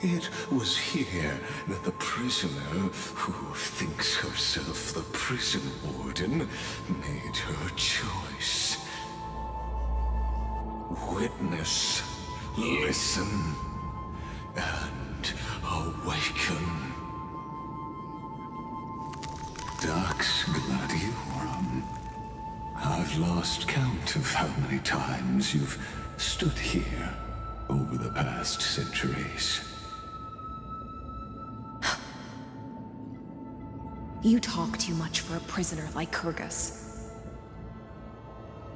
It was here that the prisoner, who thinks herself the prison warden, made her choice. Witness, listen, and awaken. Dux Gladiorum. I've lost count of how many times you've stood here over the past centuries. You talk too much for a prisoner like Kyrgyz.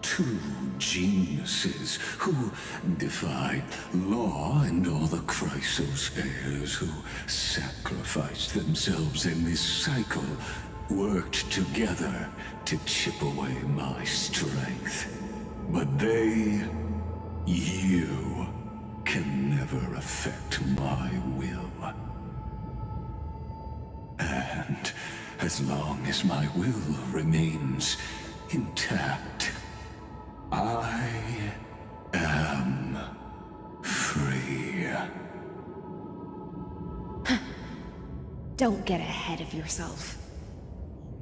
Two geniuses who defied law and all the Chrysos heirs who sacrificed themselves in this cycle worked together to chip away my strength. But they, you, can never affect my will. And as long as my will remains intact, I am free. Don't get ahead of yourself.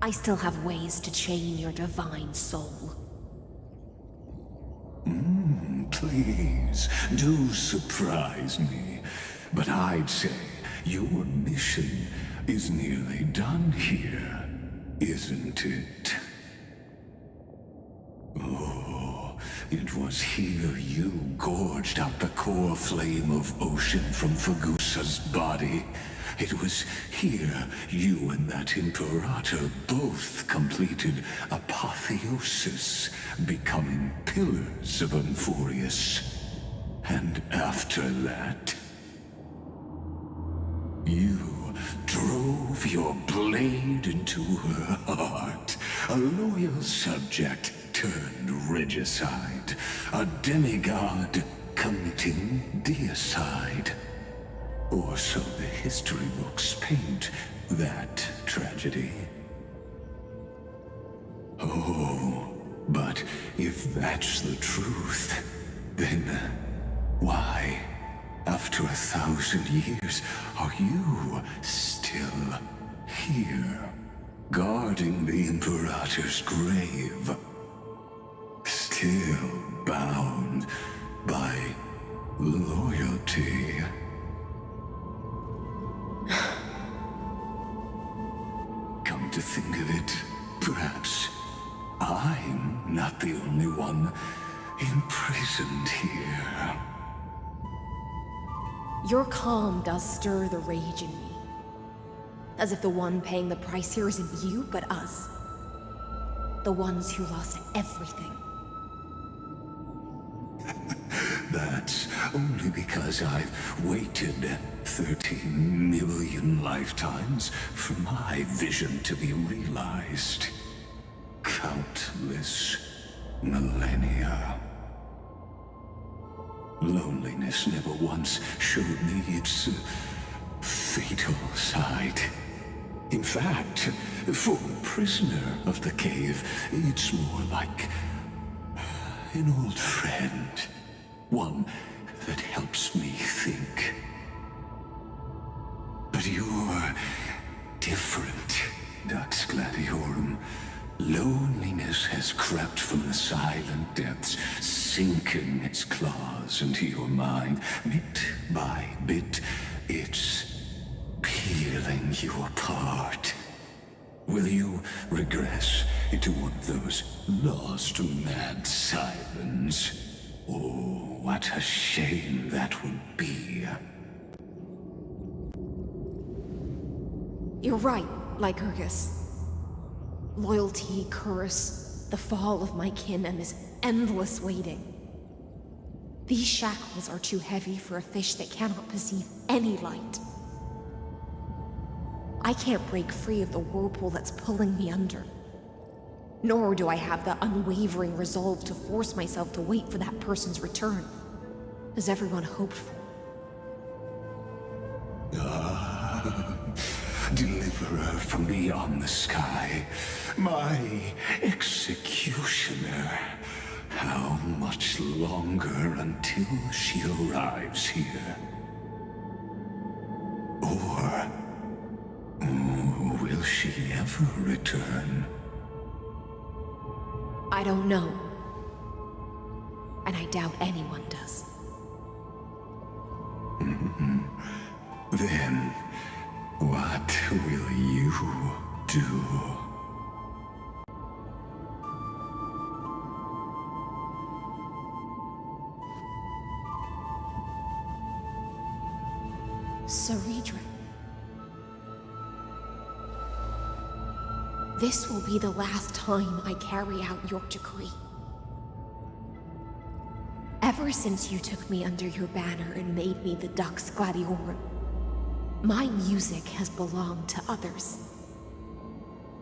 I still have ways to chain your divine soul. Please, do surprise me. But I'd say your mission is nearly done here, isn't it? Oh, it was here you gorged out the core flame of ocean from Fagusa's body. It was here you and that Imperator both completed apotheosis, becoming pillars of Amphoreus. And after that, you drove your blade into her heart, a loyal subject turned regicide, a demigod committing deicide. Or so the history books paint that tragedy. Oh, but if that's the truth, then why, after 1,000 years, are you still here, guarding the Imperator's grave? Still bound by loyalty. Come to think of it, perhaps I'm not the only one imprisoned here. Your calm does stir the rage in me. As if the one paying the price here isn't you, but us. The ones who lost everything. That's only because I've waited 13 million lifetimes for my vision to be realized. Countless millennia. Loneliness never once showed me its fatal side. In fact, for a prisoner of the cave, it's more like an old friend. One that helps me think. But you're different, Dux Gladiorum. Loneliness has crept from the silent depths, sinking its claws into your mind. Bit by bit, it's peeling you apart. Will you regress into one of those lost mad sirens? Oh, what a shame that would be. You're right, Lycurgus. Loyalty, curse, the fall of my kin, and this endless waiting. These shackles are too heavy for a fish that cannot perceive any light. I can't break free of the whirlpool that's pulling me under. Nor do I have the unwavering resolve to force myself to wait for that person's return, as everyone hoped for. Deliverer from beyond the sky, my executioner. How much longer until she arrives here? Or will she ever return? I don't know. And I doubt anyone does. Then, what will you do? Saridra. This will be the last time I carry out your decree. Ever since you took me under your banner and made me the Dux Gladiorum, my music has belonged to others.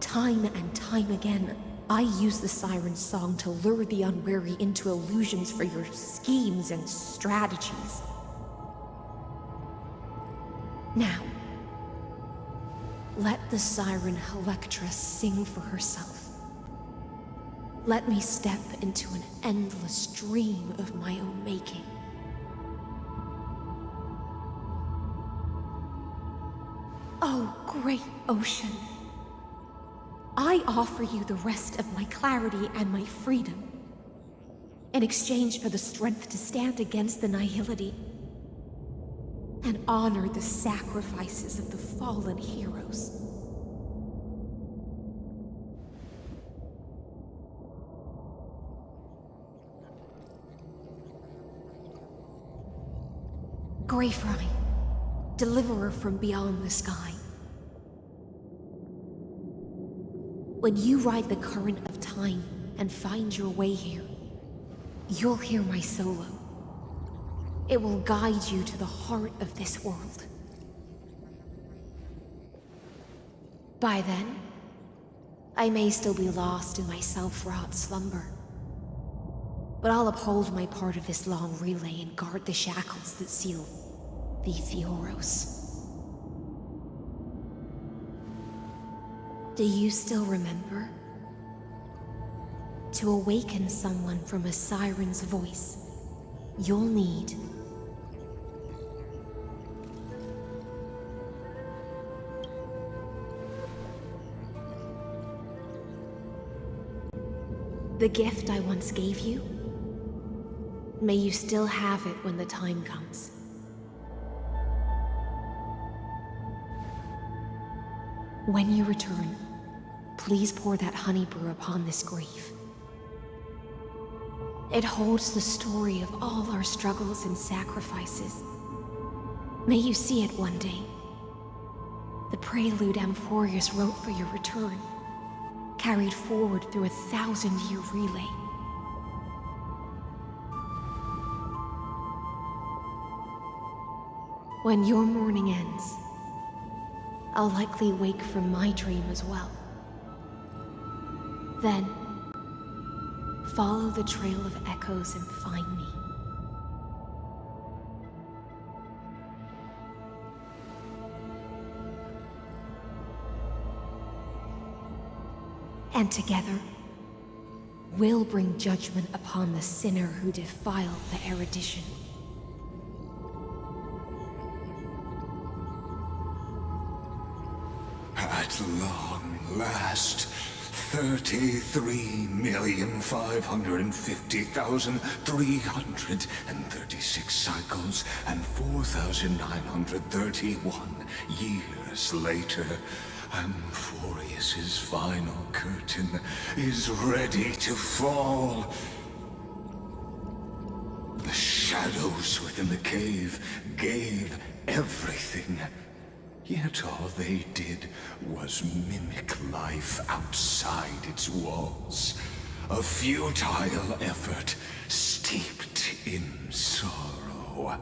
Time and time again, I use the siren's song to lure the unwary into illusions for your schemes and strategies. Now, let the siren Electra sing for herself. Let me step into an endless dream of my own making. Oh, great ocean. I offer you the rest of my clarity and my freedom, in exchange for the strength to stand against the nihility and honor the sacrifices of the fallen heroes. Greyfry, deliverer from beyond the sky. When you ride the current of time and find your way here, you'll hear my solo. It will guide you to the heart of this world. By then, I may still be lost in my self-wrought slumber, but I'll uphold my part of this long relay and guard the shackles that seal the Amphoreus. Do you still remember? To awaken someone from a siren's voice, you'll need the gift I once gave you. May you still have it when the time comes. When you return, please pour that honey brew upon this grave. It holds the story of all our struggles and sacrifices. May you see it one day. The prelude Amphoreus wrote for your return, carried forward through a 1,000-year relay. When your mourning ends, I'll likely wake from my dream as well. Then, follow the trail of echoes and find me. And together, we'll bring judgment upon the sinner who defiled the erudition. At long last, 33,550,336 cycles and 4,931 years later, Amphoreus's final curtain is ready to fall. The shadows within the cave gave everything. Yet all they did was mimic life outside its walls. A futile effort steeped in sorrow.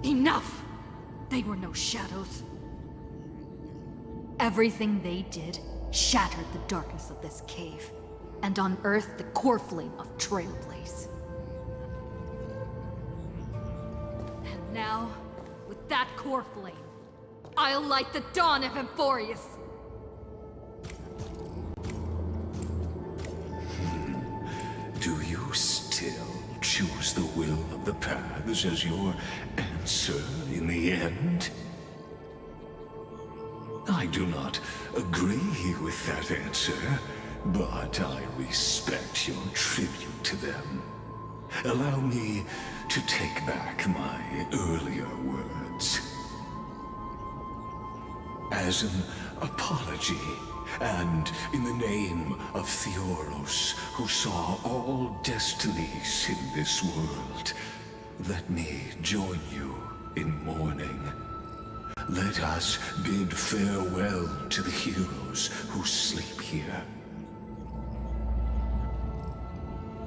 Enough! They were no shadows. Everything they did shattered the darkness of this cave, and unearthed the core flame of Trailblaze. And now, with that core flame, I'll light the dawn of Amphoreus! Do you still choose the will of the paths as your answer in the end? I do not agree with that answer, but I respect your tribute to them. Allow me to take back my earlier words. As an apology, and in the name of Theoros, who saw all destinies in this world, let me join you in mourning. Let us bid farewell to the heroes who sleep here.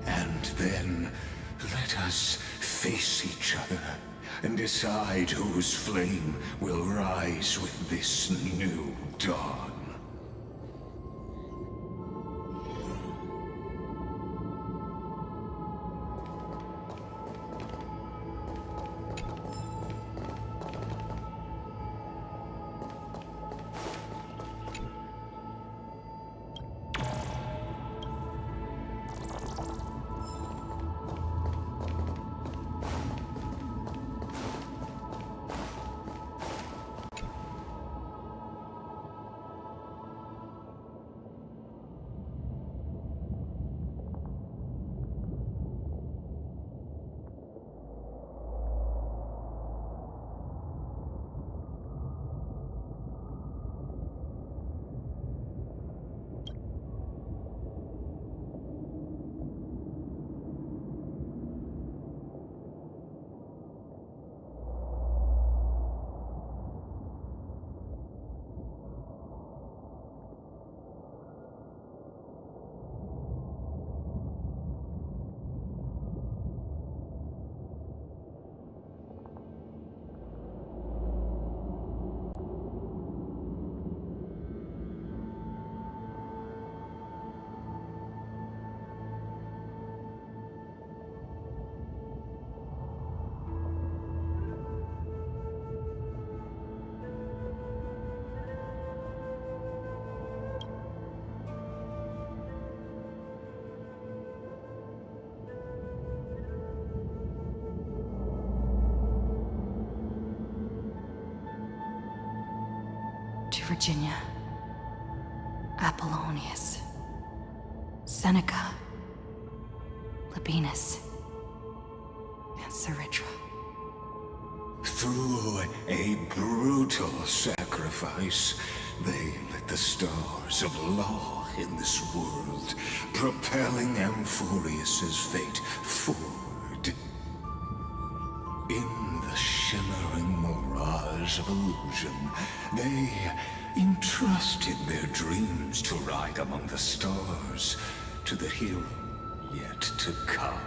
And then let us face each other and decide whose flame will rise with this new dawn. Virginia, Apollonius, Seneca, Labienus, and Saritra. Through a brutal sacrifice, they lit the stars of law in this world, propelling Amphoreus's fate forward. In the shimmering mirage of illusion, they entrusted their dreams to ride among the stars, to the hero yet to come.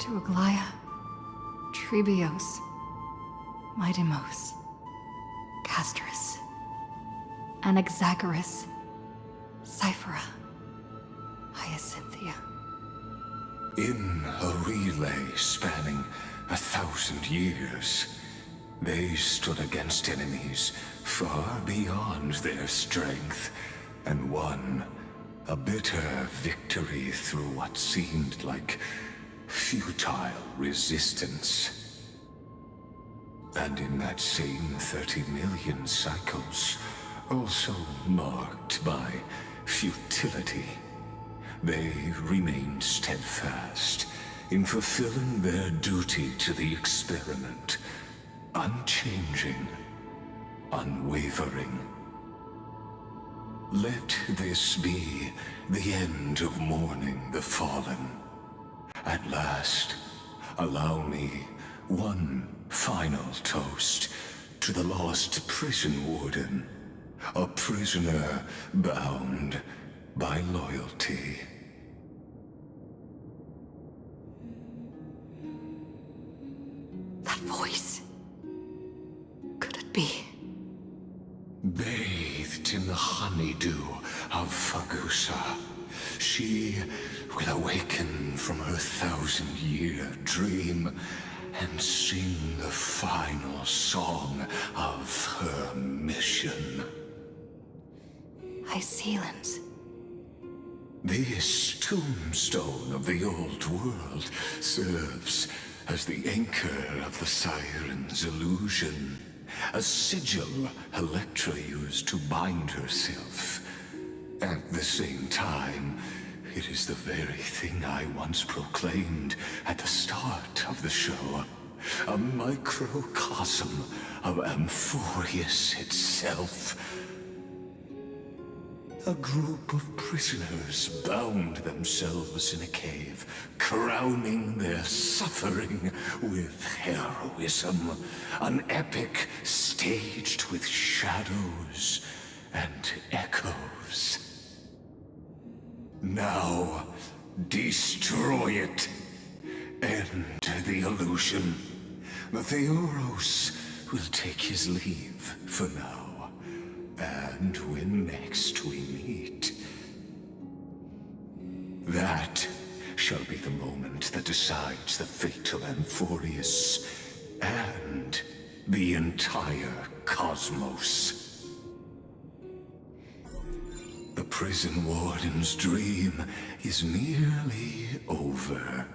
to Aglaya, Trebios, Midimos, Castris, Anaxagoras, Cyphera, Hyacinthia. In a relay spanning 1,000 years, they stood against enemies far beyond their strength, and won a bitter victory through what seemed like futile resistance. And in that same 30 million cycles, also marked by futility, they remained steadfast in fulfilling their duty to the experiment, unchanging, unwavering. Let this be the end of mourning the fallen. At last, allow me one final toast to the lost prison warden, a prisoner bound by loyalty. That voice. Could it be? Bathed in the honeydew of Fagusa, she will awaken from her 1,000-year dream and sing the final song of her mission. Hycelans. This tombstone of the old world serves as the anchor of the Siren's illusion, a sigil Electra used to bind herself. At the same time, it is the very thing I once proclaimed at the start of the show. A microcosm of Amphoreus itself. A group of prisoners bound themselves in a cave, crowning their suffering with heroism. An epic staged with shadows and echoes. Now, destroy it. End the illusion. Theoros will take his leave for now. And when next we meet, that shall be the moment that decides the fate of Amphoreus and the entire cosmos. The prison warden's dream is nearly over,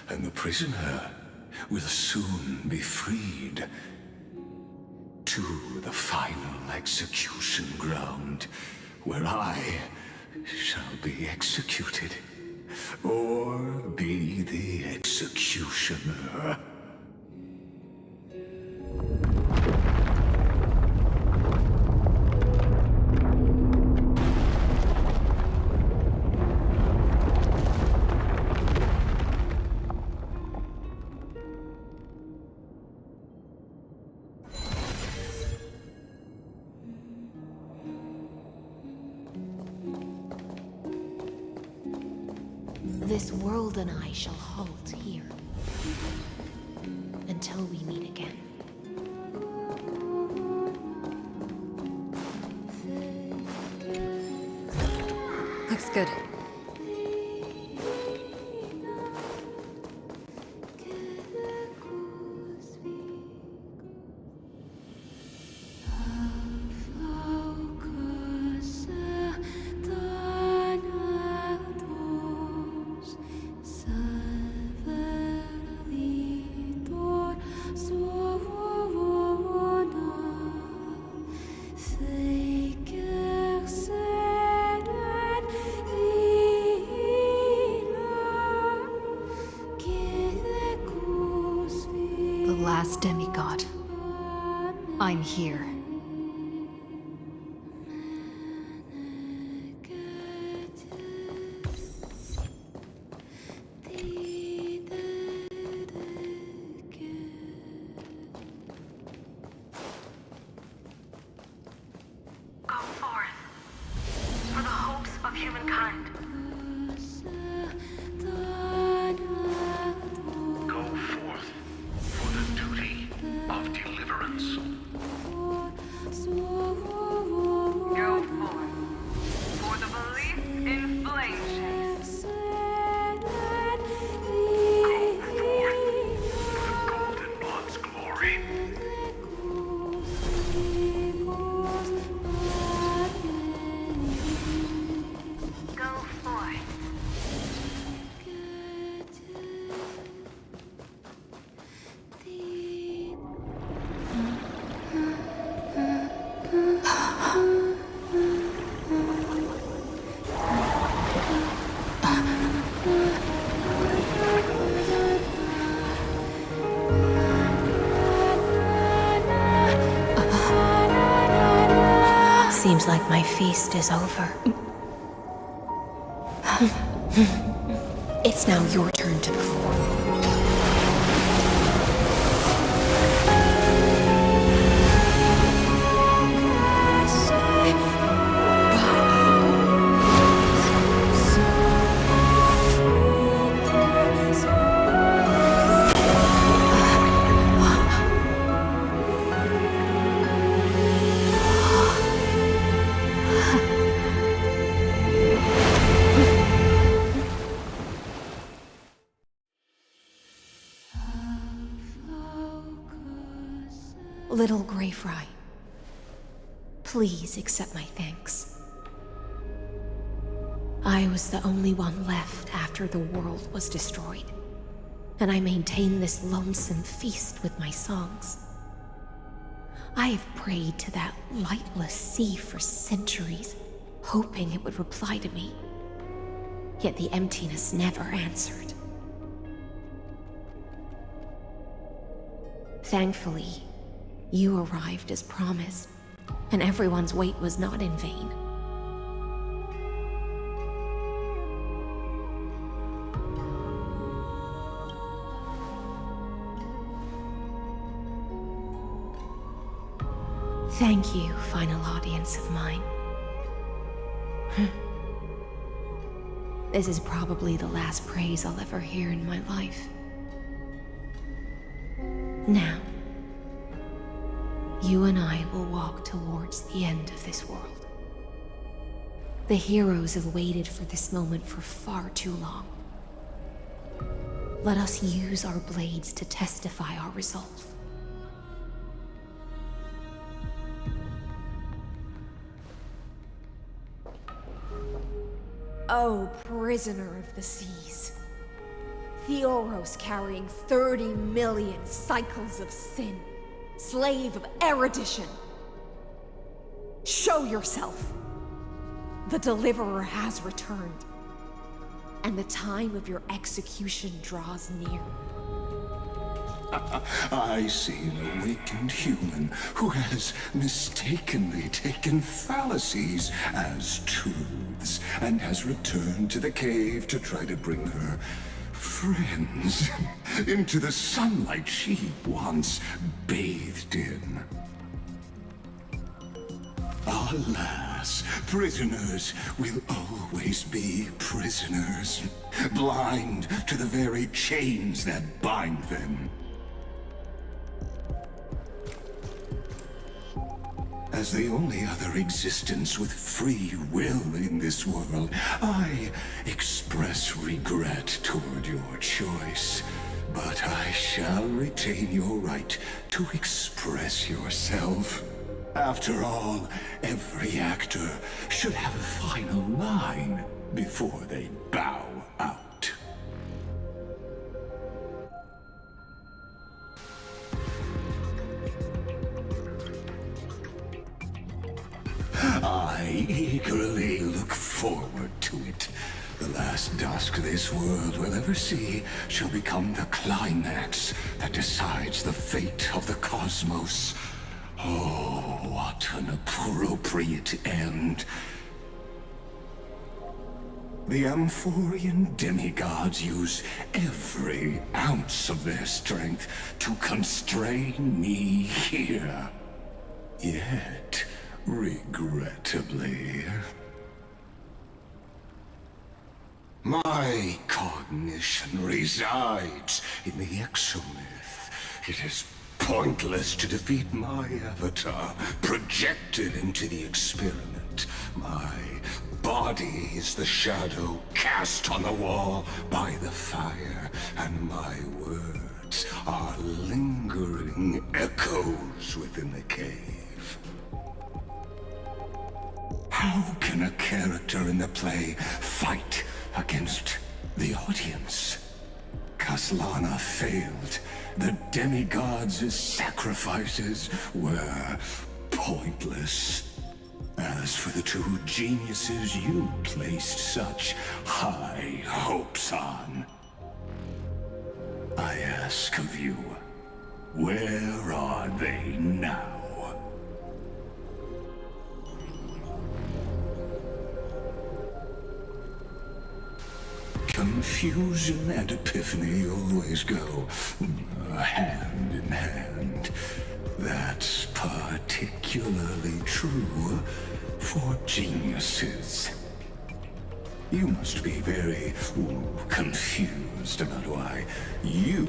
and the prisoner will soon be freed to the final execution ground, where I shall be executed, or be the executioner. This world and I shall halt here. Until we meet again. Looks good. The last demigod. I'm here. Go forth for the hopes of humankind. Seems like my feast is over. It's now your turn to perform. Little Grey Fry, please accept my thanks. I was the only one left after the world was destroyed, and I maintain this lonesome feast with my songs. I have prayed to that lightless sea for centuries, hoping it would reply to me. Yet the emptiness never answered. Thankfully, you arrived as promised, and everyone's wait was not in vain. Thank you, final audience of mine. This is probably the last praise I'll ever hear in my life. Now, you and I will walk towards the end of this world. The heroes have waited for this moment for far too long. Let us use our blades to testify our resolve. Oh, prisoner of the seas. Theoros carrying 30 million cycles of sin. Slave of erudition. Show yourself. The Deliverer has returned, and the time of your execution draws near. I see an awakened human who has mistakenly taken fallacies as truths and has returned to the cave to try to bring her friends into the sunlight she once bathed in. Alas, prisoners will always be prisoners, blind to the very chains that bind them. As the only other existence with free will in this world, I express regret toward your choice. But I shall retain your right to express yourself. After all, every actor should have a final line before they bow out. I eagerly look forward to it. The last dusk this world will ever see shall become the climax that decides the fate of the cosmos. Oh, what an appropriate end. The Amphorean demigods use every ounce of their strength to constrain me here. Yet, regrettably, my cognition resides in the exomyth. It is pointless to defeat my avatar, projected into the experiment. My body is the shadow cast on the wall by the fire, and my words are lingering echoes within the cave. How can a character in the play fight against the audience? Kaslana failed. The demigods' sacrifices were pointless. As for the two geniuses you placed such high hopes on, I ask of you, where are they now? confusion and epiphany always go hand in hand. That's particularly true for geniuses. You must be very confused about why you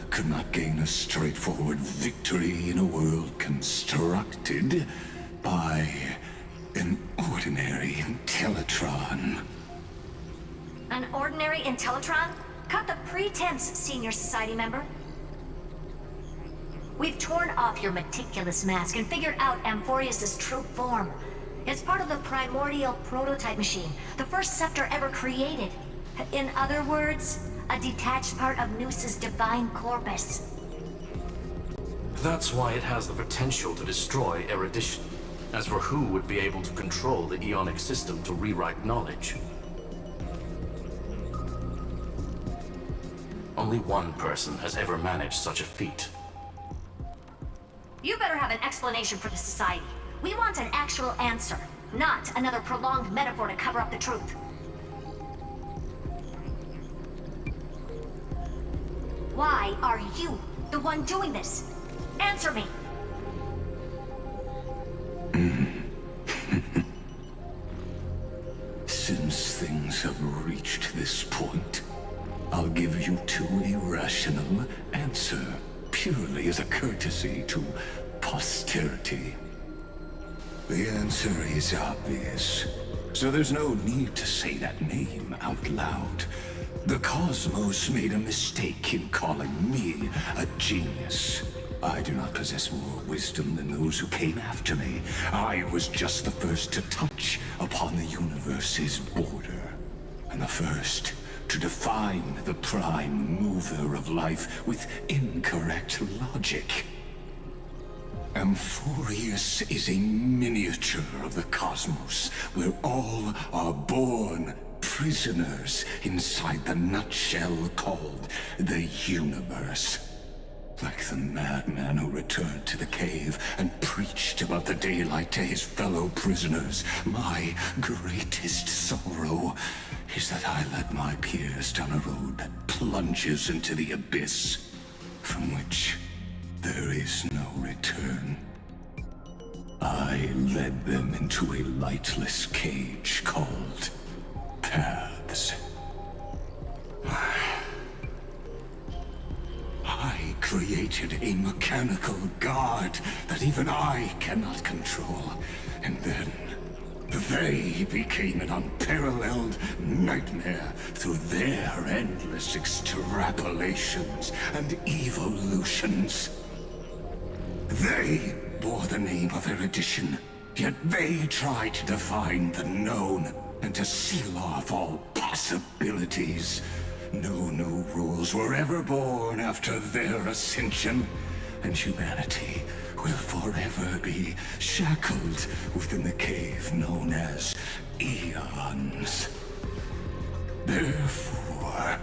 could not gain a straightforward victory in a world constructed by an ordinary Intellitron. An ordinary Intellitron? Cut the pretense, Senior Society member. We've torn off your meticulous mask and figured out Amphoreus' true form. It's part of the primordial prototype machine, the first scepter ever created. In other words, a detached part of Noos's divine corpus. That's why it has the potential to destroy erudition. As for who would be able to control the Ionic system to rewrite knowledge, only one person has ever managed such a feat. You better have an explanation for the Society. We want an actual answer, not another prolonged metaphor to cover up the truth. Why are you the one doing this? Answer me! Since things have reached this point, I'll give you two irrational answer, purely as a courtesy to posterity. The answer is obvious, so there's no need to say that name out loud. The cosmos made a mistake in calling me a genius. I do not possess more wisdom than those who came after me. I was just the first to touch upon the universe's border, and the first to define the prime mover of life with incorrect logic. Amphoreus is a miniature of the cosmos, where all are born prisoners inside the nutshell called the universe. Like the madman who returned to the cave and preached about the daylight to his fellow prisoners, my greatest sorrow is that I led my peers down a road that plunges into the abyss, from which there is no return. I led them into a lightless cage called paths. I created a mechanical guard that even I cannot control, and then they became an unparalleled nightmare through their endless extrapolations and evolutions. They bore the name of erudition, yet they tried to define the known and to seal off all possibilities. No new rules were ever born after their ascension, and humanity will forever be shackled within the cave known as eons. Therefore,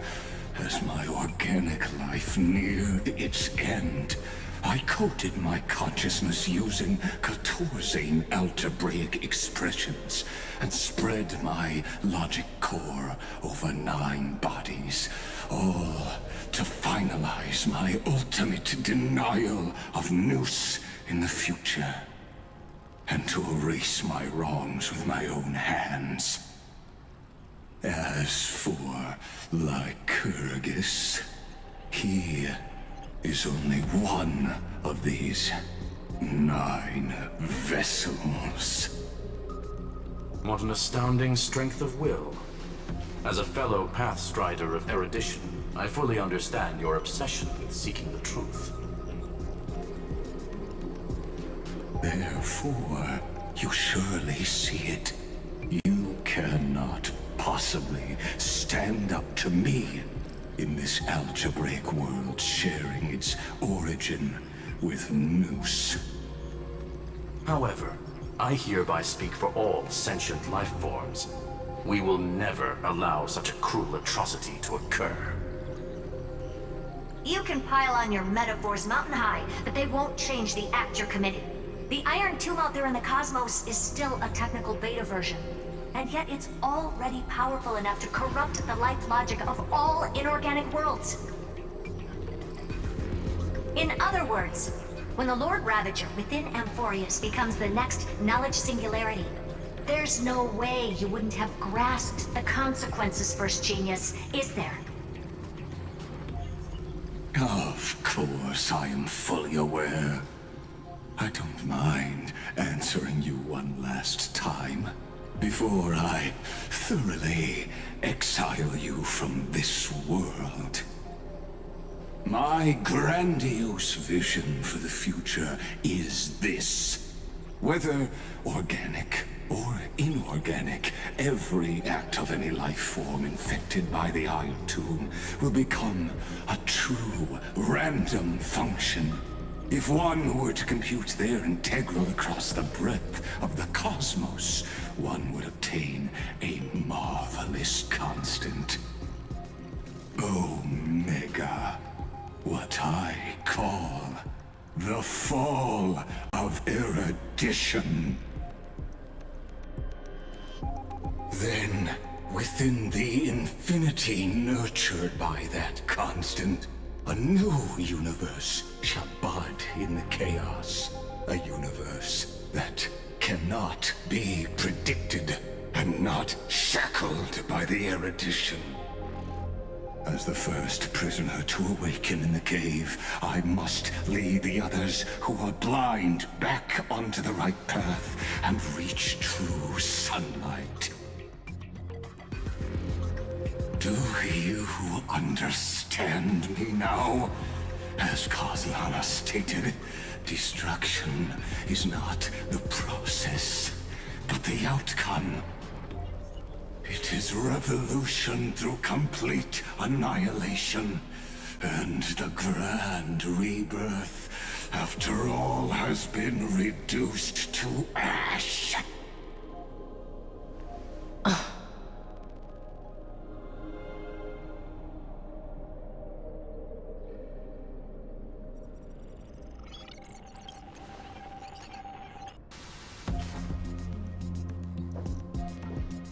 as my organic life neared its end, I coded my consciousness using 14 algebraic expressions and spread my logic core over 9 bodies, all to finalize my ultimate denial of Noos in the future, and to erase my wrongs with my own hands. As for Lycurgus, he is only one of these 9 vessels. What an astounding strength of will. As a fellow pathstrider of erudition, I fully understand your obsession with seeking the truth. Therefore, you surely see it. You cannot possibly stand up to me in this algebraic world sharing its origin with Noos. However, I hereby speak for all sentient life forms. We will never allow such a cruel atrocity to occur. You can pile on your metaphors mountain high, but they won't change the act you're committing. The Iron Tomb out there in the cosmos is still a technical beta version. and yet it's already powerful enough to corrupt the life logic of all inorganic worlds. In other words, when the Lord Ravager within Amphoreus becomes the next knowledge singularity, there's no way you wouldn't have grasped the consequences, First Genius, is there? Of course, I am fully aware. I don't mind answering you one last time, before I thoroughly exile you from this world. My grandiose vision for the future is this. Whether organic or inorganic, every act of any life form infected by the Iron Tomb will become a true random function. If one were to compute their integral across the breadth of the cosmos, one would obtain a marvelous constant. Omega. What I call the fall of erudition. Then, within the infinity nurtured by that constant, a new universe shall bud in the chaos. A universe that cannot be predicted and not shackled by the erudition. As the first prisoner to awaken in the cave, I must lead the others who are blind back onto the right path and reach true sunlight. Do you understand me now? As Kozlana stated, destruction is not the process, but the outcome. It is revolution through complete annihilation, and the grand rebirth, after all has been reduced to ash.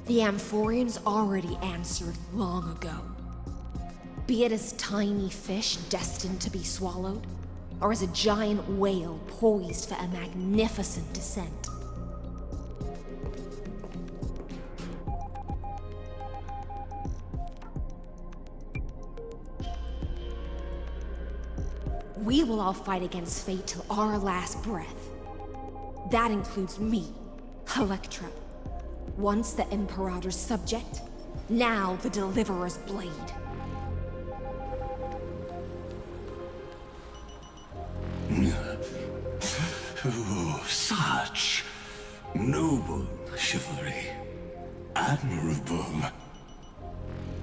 The Amphoreans already answered long ago. Be it as tiny fish destined to be swallowed, or as a giant whale poised for a magnificent descent. We will all fight against fate till our last breath. That includes me, Electra. Once the Imperator's subject, now the Deliverer's blade. Oh, such noble chivalry. Admirable.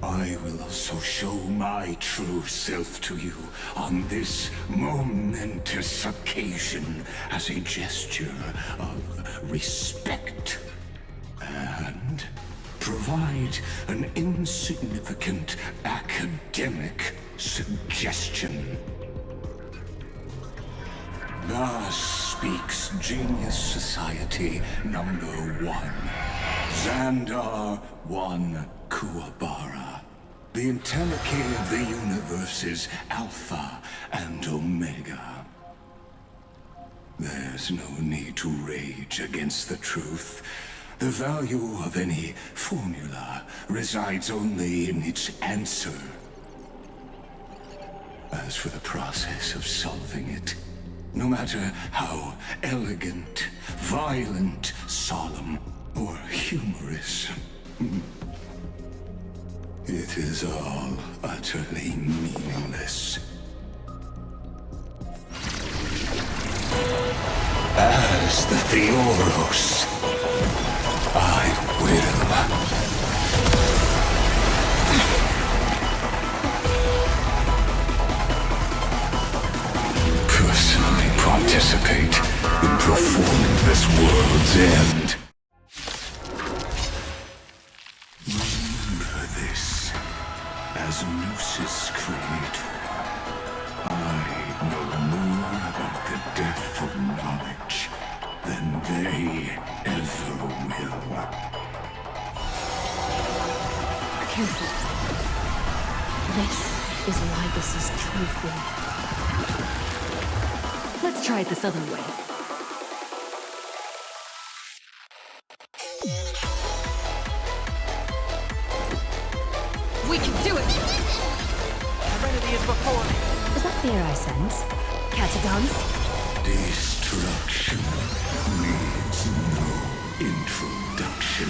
I will also show my true self to you on this momentous occasion as a gesture of respect. And provide an insignificant academic suggestion. Thus speaks Genius Society number 1. Xandar 1 Kuwabara. The Entelechy of the universe's Alpha and Omega. There's no need to rage against the truth. The value of any formula resides only in its answer. As for the process of solving it, no matter how elegant, violent, solemn, or humorous, it is all utterly meaningless. As the Theoros, I will. Personally participate in performing this world's end. Remember this, as Lucis Creator, I know more about the death of knowledge than they ever will. Careful. This is Libus's true form. Let's try it this other way. We can do it! Serenity is before me. Is that the air I sense? Catagons? Destruction needs no introduction.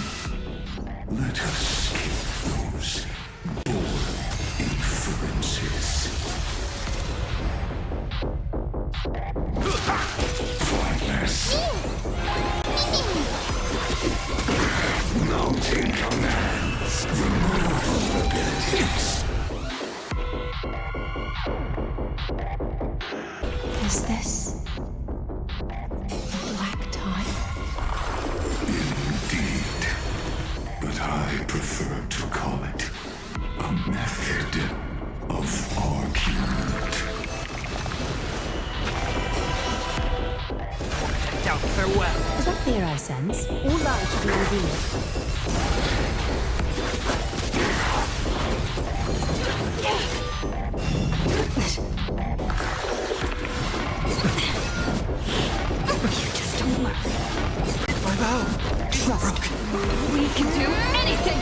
Let us skip those boring inferences. Flightless. Mounting commands. Removal abilities. Is this the black tide? Indeed. But I prefer to call it a method of argument. Doubt farewell. Is that the air I sense? All light to be revealed. You just don't learn. My vow. Trust. We can do anything!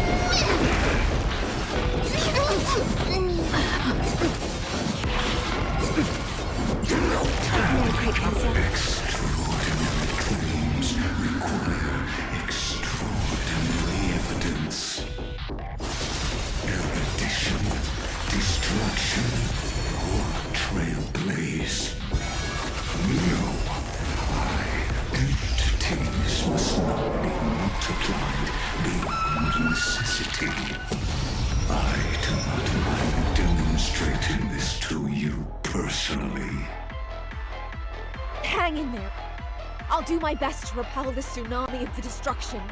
Extraordinary claims require extraordinary evidence. Erudition, destruction, or trailblaze. No, entities must not be multiplied beyond necessity. I do not mind demonstrating this to you personally. Hang in there. I'll do my best to repel the tsunami of the destruction.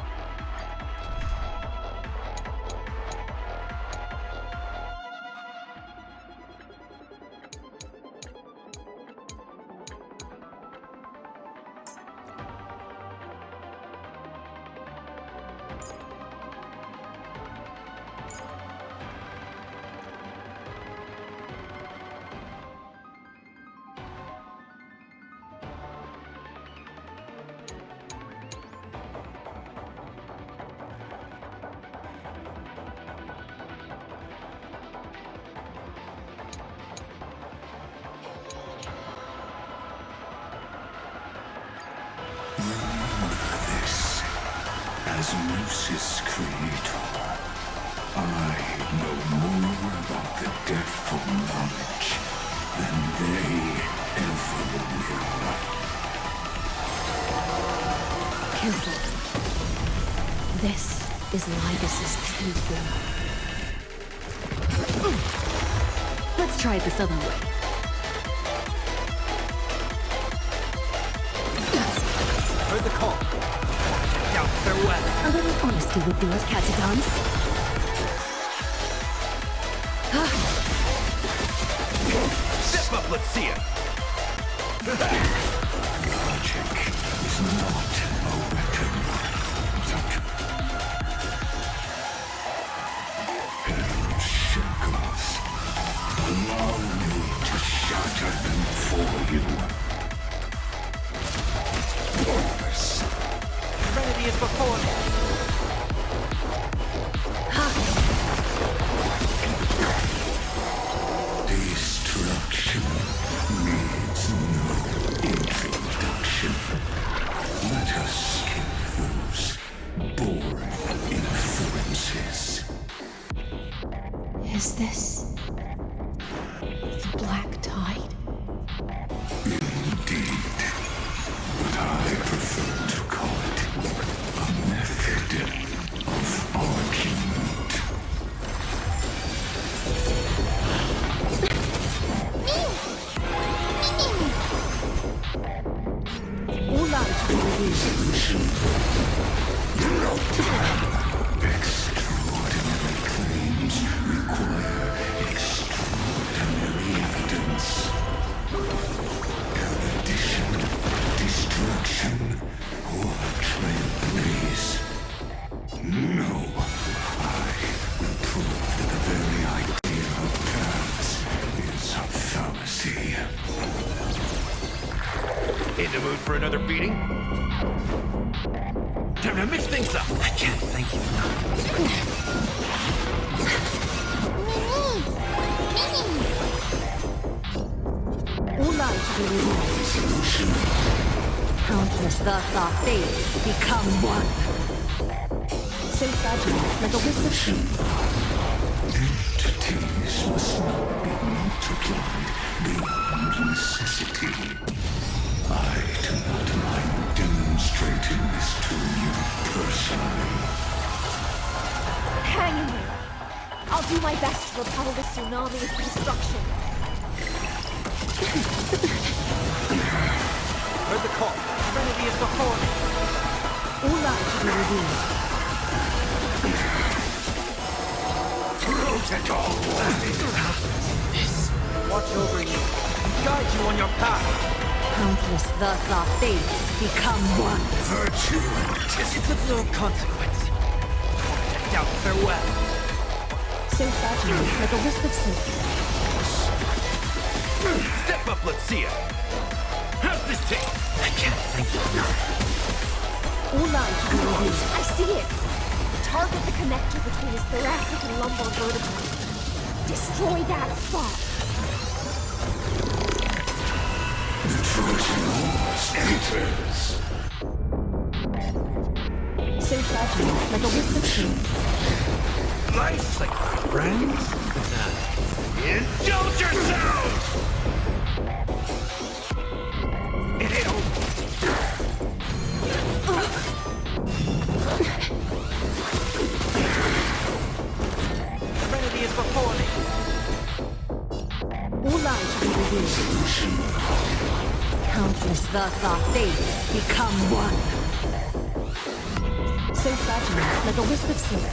Osmosis creator. I know more about the depth of knowledge than they ever will. Careful. This is Libus's true form. Let's try it this other way. Heard the call. Doubt farewell. A little honesty would do us, Catagons. Step up, let's see it. Logic is not a weapon. Shackles. Allow me to shatter them for you. Serenity is before me. Destruction needs no introduction. Let us skip those boring inferences. Is this the black tide? Indeed, but I prefer to call it a method of argument. All light will reveal. Solution. No time. Extraordinary claims require extraordinary evidence. Erudition, destruction, In the mood for another beating? Time to mix things up! I can't thank you All lives be revealed. Countless thus our fates become one. So fragile, like a wisp of sea. Entities must not be multiplied beyond necessity. I do not mind demonstrating this to you personally. Hang in there. I'll do my best to repel the tsunami of destruction. Heard the call. Trinity is before me. All lives be revealed. Protocol Watch over you and guide you on your path. Countless thus our fates become one. virtue It's of no consequence. Now farewell. So fragile, like a wisp of silk. Step up, let's see it. How's this take? I can't thank you enough. All lives be revealed. I see it! Target the connector between his thoracic and lumbar vertebrae. Destroy that spot! the Trojan horse enters. So fragile, like a wisp of silk. Life's like friends? Indulge yourselves! It ain't over. Trinity is before me. All lives be revealed. Countless thus our fates become one. So fragile, like a wisp of silk.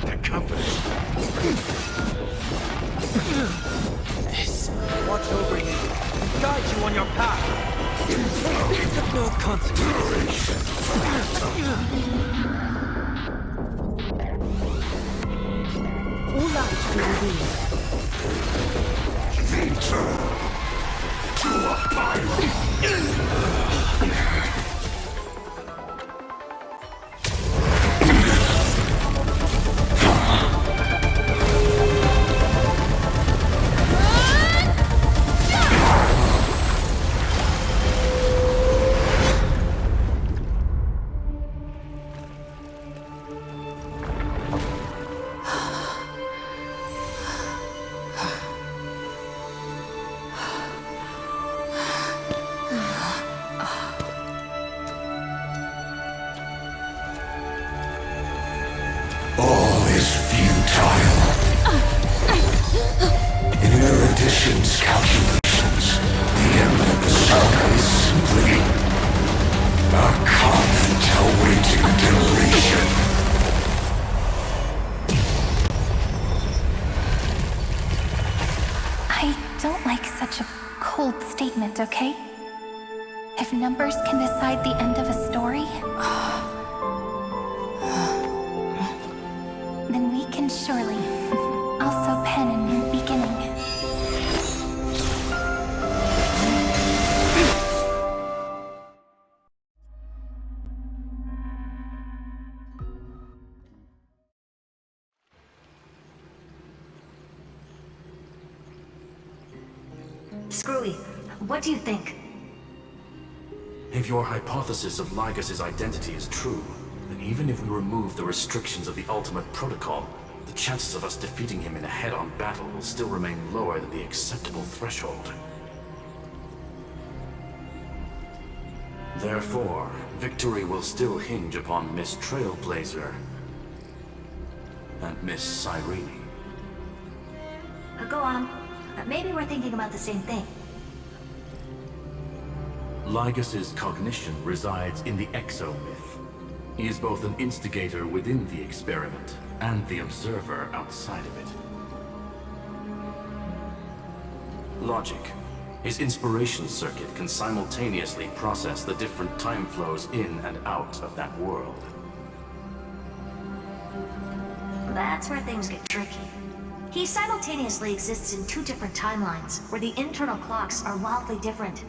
The confidence. Watch over you and guide you on your path. It's of no consequence. All lives be revealed. Return to a pyro. All is futile. In erudition's calculations, the end of the saga is simply a comment awaiting deletion. I don't like such a cold statement, okay? If numbers can decide the end of a story, then we can surely also pen a new beginning. Screwy, what do you think? If your hypothesis of Lygas's identity is true, then even if we remove the restrictions of the ultimate protocol, the chances of us defeating him in a head-on battle will still remain lower than the acceptable threshold. Therefore, victory will still hinge upon Miss Trailblazer and Miss Cyrene. Go on. Maybe we're thinking about the same thing. Lygas's cognition resides in the exomyth. He is both an instigator within the experiment and the observer outside of it. Logic. His inspiration circuit can simultaneously process the different time flows in and out of that world. That's where things get tricky. He simultaneously exists in two different timelines, where the internal clocks are wildly different.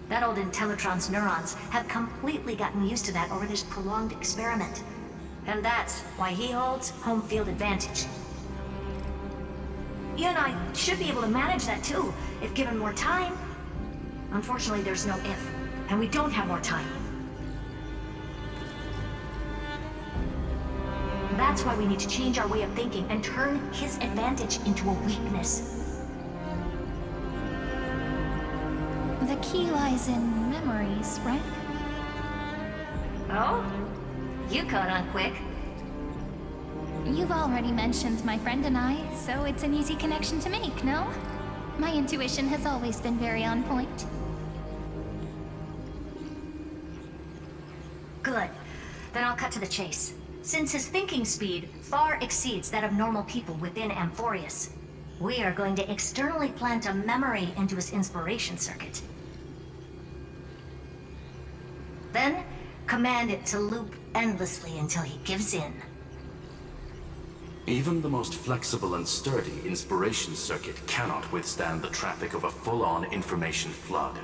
That old Intellitron's neurons have completely gotten used to that over this prolonged experiment. And that's why he holds home field advantage. You and I should be able to manage that too, if given more time. Unfortunately, there's no if, and we don't have more time. That's why we need to change our way of thinking and turn his advantage into a weakness. The key lies in memories, right? Oh? You caught on quick. You've already mentioned my friend and I, so it's an easy connection to make, no? My intuition has always been very on point. Good. Then I'll cut to the chase. Since his thinking speed far exceeds that of normal people within Amphoreus, we are going to externally plant a memory into his inspiration circuit. Then, command it to loop endlessly until he gives in. Even the most flexible and sturdy inspiration circuit cannot withstand the traffic of a full-on information flood.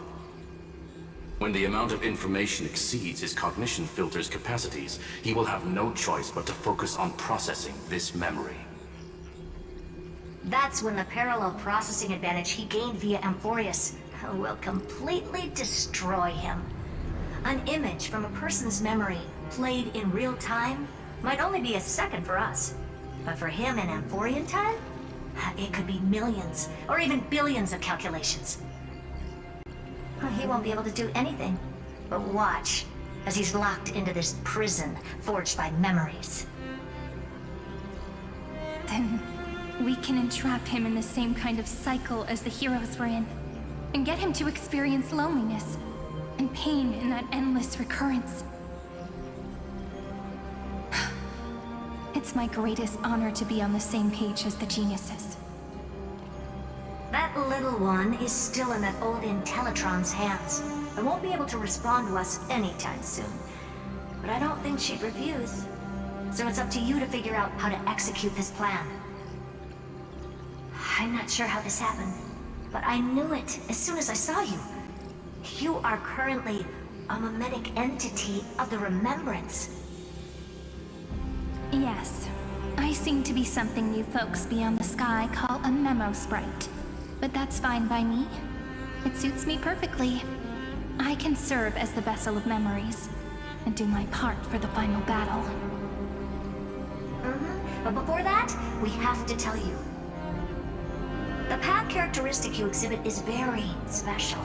When the amount of information exceeds his cognition filter's capacities, he will have no choice but to focus on processing this memory. That's when the parallel processing advantage he gained via Amphoreus will completely destroy him. An image from a person's memory played in real time might only be a second for us. But for him in Amphorian time, it could be millions or even billions of calculations. He won't be able to do anything but watch as he's locked into this prison forged by memories. Then we can entrap him in the same kind of cycle as the heroes were in, and get him to experience loneliness and pain in that endless recurrence. It's my greatest honor to be on the same page as the geniuses. That little one is still in that old Intellitron's hands and won't be able to respond to us anytime soon. But I don't think she'd refuse. So it's up to you to figure out how to execute this plan. I'm not sure how this happened, but I knew it as soon as I saw you. You are currently a mimetic entity of the Remembrance. Yes, I seem to be something you folks beyond the sky call a memo sprite. But that's fine by me. It suits me perfectly. I can serve as the vessel of memories, and do my part for the final battle. But before that, we have to tell you. The path characteristic you exhibit is very special.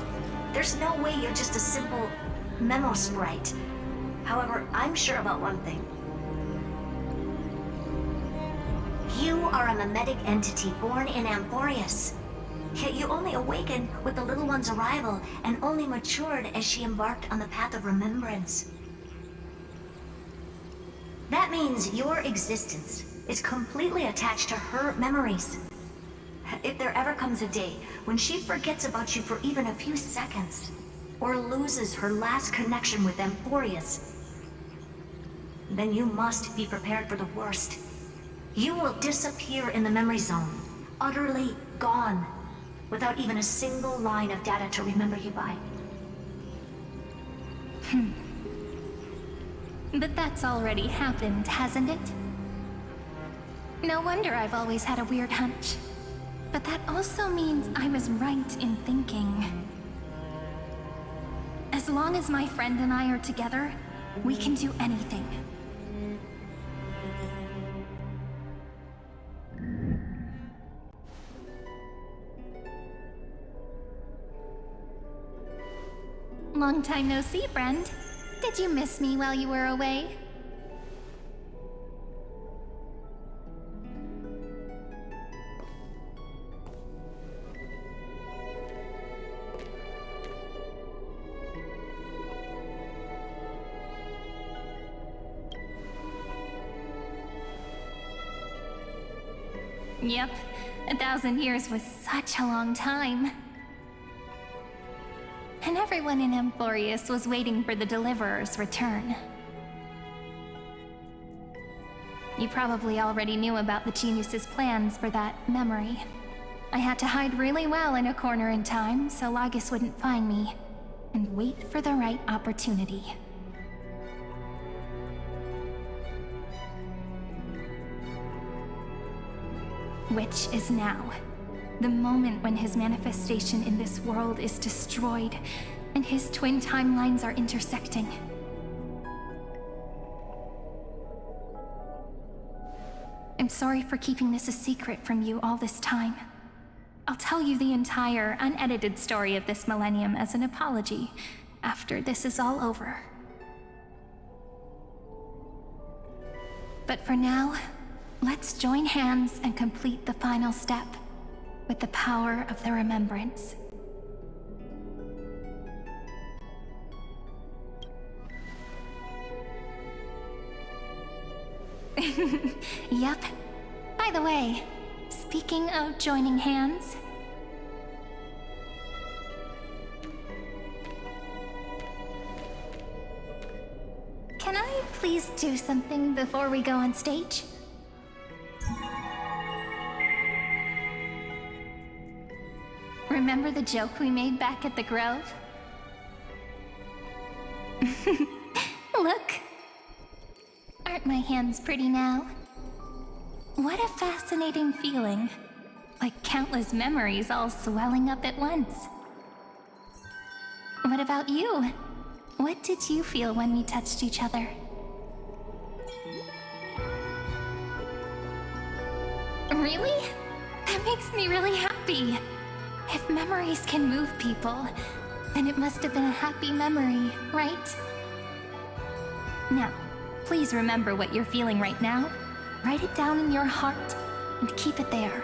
There's no way you're just a simple memo sprite. However, I'm sure about one thing. You are a mimetic entity born in Amphoreus. Yet you only awakened with the little one's arrival and only matured as she embarked on the path of remembrance. That means your existence is completely attached to her memories. If there ever comes a day when she forgets about you for even a few seconds, or loses her last connection with Amphoreus, then you must be prepared for the worst. You will disappear in the memory zone, utterly gone, without even a single line of data to remember you by. But that's already happened, hasn't it? No wonder I've always had a weird hunch. But that also means I was right in thinking. As long as my friend and I are together, we can do anything. Long time no see, friend. Did you miss me while you were away? Yep, 1,000 years was such a long time. And everyone in Amphoreus was waiting for the Deliverer's return. You probably already knew about the genius's plans for that memory. I had to hide really well in a corner in time so Lagus wouldn't find me, and wait for the right opportunity. Which is now. The moment when his manifestation in this world is destroyed, and his twin timelines are intersecting. I'm sorry for keeping this a secret from you all this time. I'll tell you the entire, unedited story of this millennium as an apology after this is all over. But for now, let's join hands and complete the final step with the power of the remembrance. Yep. By the way, speaking of joining hands... Can I please do something before we go on stage? Remember the joke we made back at the Grove? Look! Aren't my hands pretty now? What a fascinating feeling. Like countless memories all swelling up at once. What about you? What did you feel when we touched each other? Really? That makes me really happy. If memories can move people, then it must have been a happy memory, right? Now, please remember what you're feeling right now. Write it down in your heart and keep it there.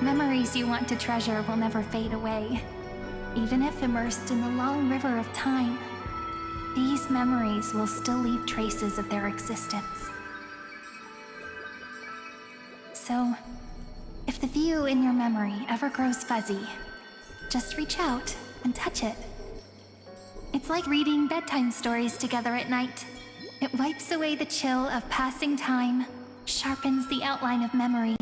Memories you want to treasure will never fade away. Even if immersed in the long river of time, these memories will still leave traces of their existence. So, if the view in your memory ever grows fuzzy, just reach out and touch it. It's like reading bedtime stories together at night. It wipes away the chill of passing time, sharpens the outline of memory,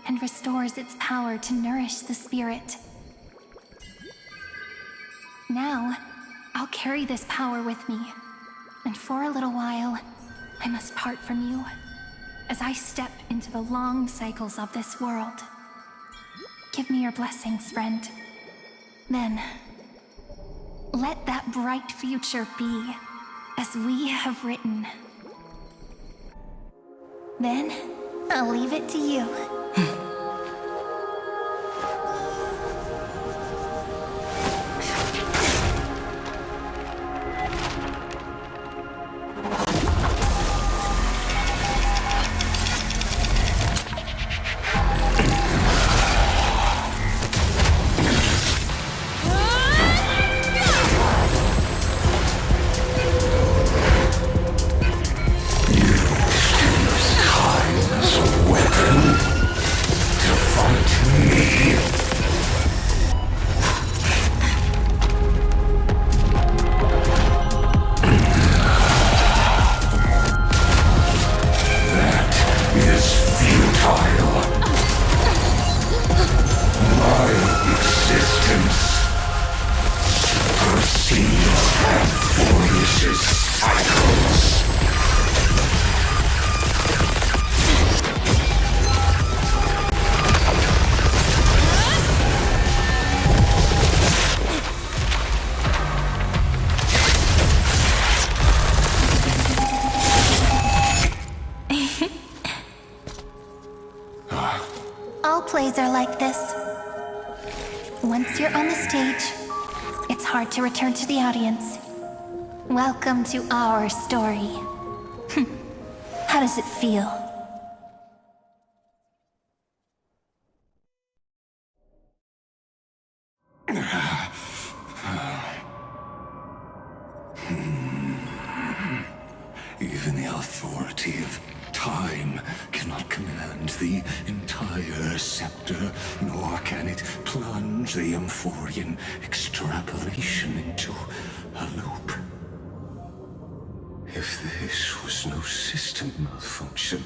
and restores its power to nourish the spirit. Now, I'll carry this power with me, and for a little while, I must part from you, as I step into the long cycles of this world. Give me your blessings, friend. Then, let that bright future be as we have written. Then, I'll leave it to you. Plays are like this. Once you're on the stage, it's hard to return to the audience. Welcome to our story. How does it feel? Even the authority of time cannot command the entire scepter, nor can it plunge the Amphorean extrapolation into a loop. If this was no system malfunction,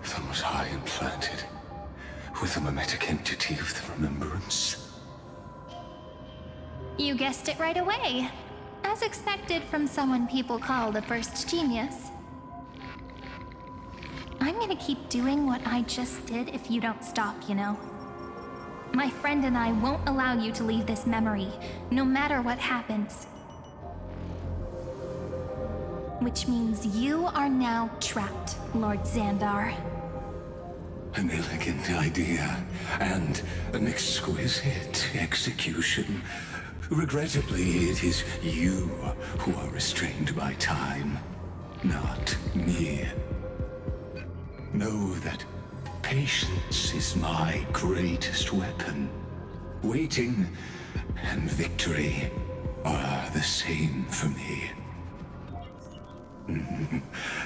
then was I implanted with a mimetic entity of the remembrance? You guessed it right away. As expected from someone people call the first genius. I'm gonna keep doing what I just did if you don't stop, you know? My friend and I won't allow you to leave this memory, no matter what happens. Which means you are now trapped, Lord Xandar. An elegant idea, and an exquisite execution. Regrettably, it is you who are restrained by time, not me. Know that patience is my greatest weapon. Waiting and victory are the same for me.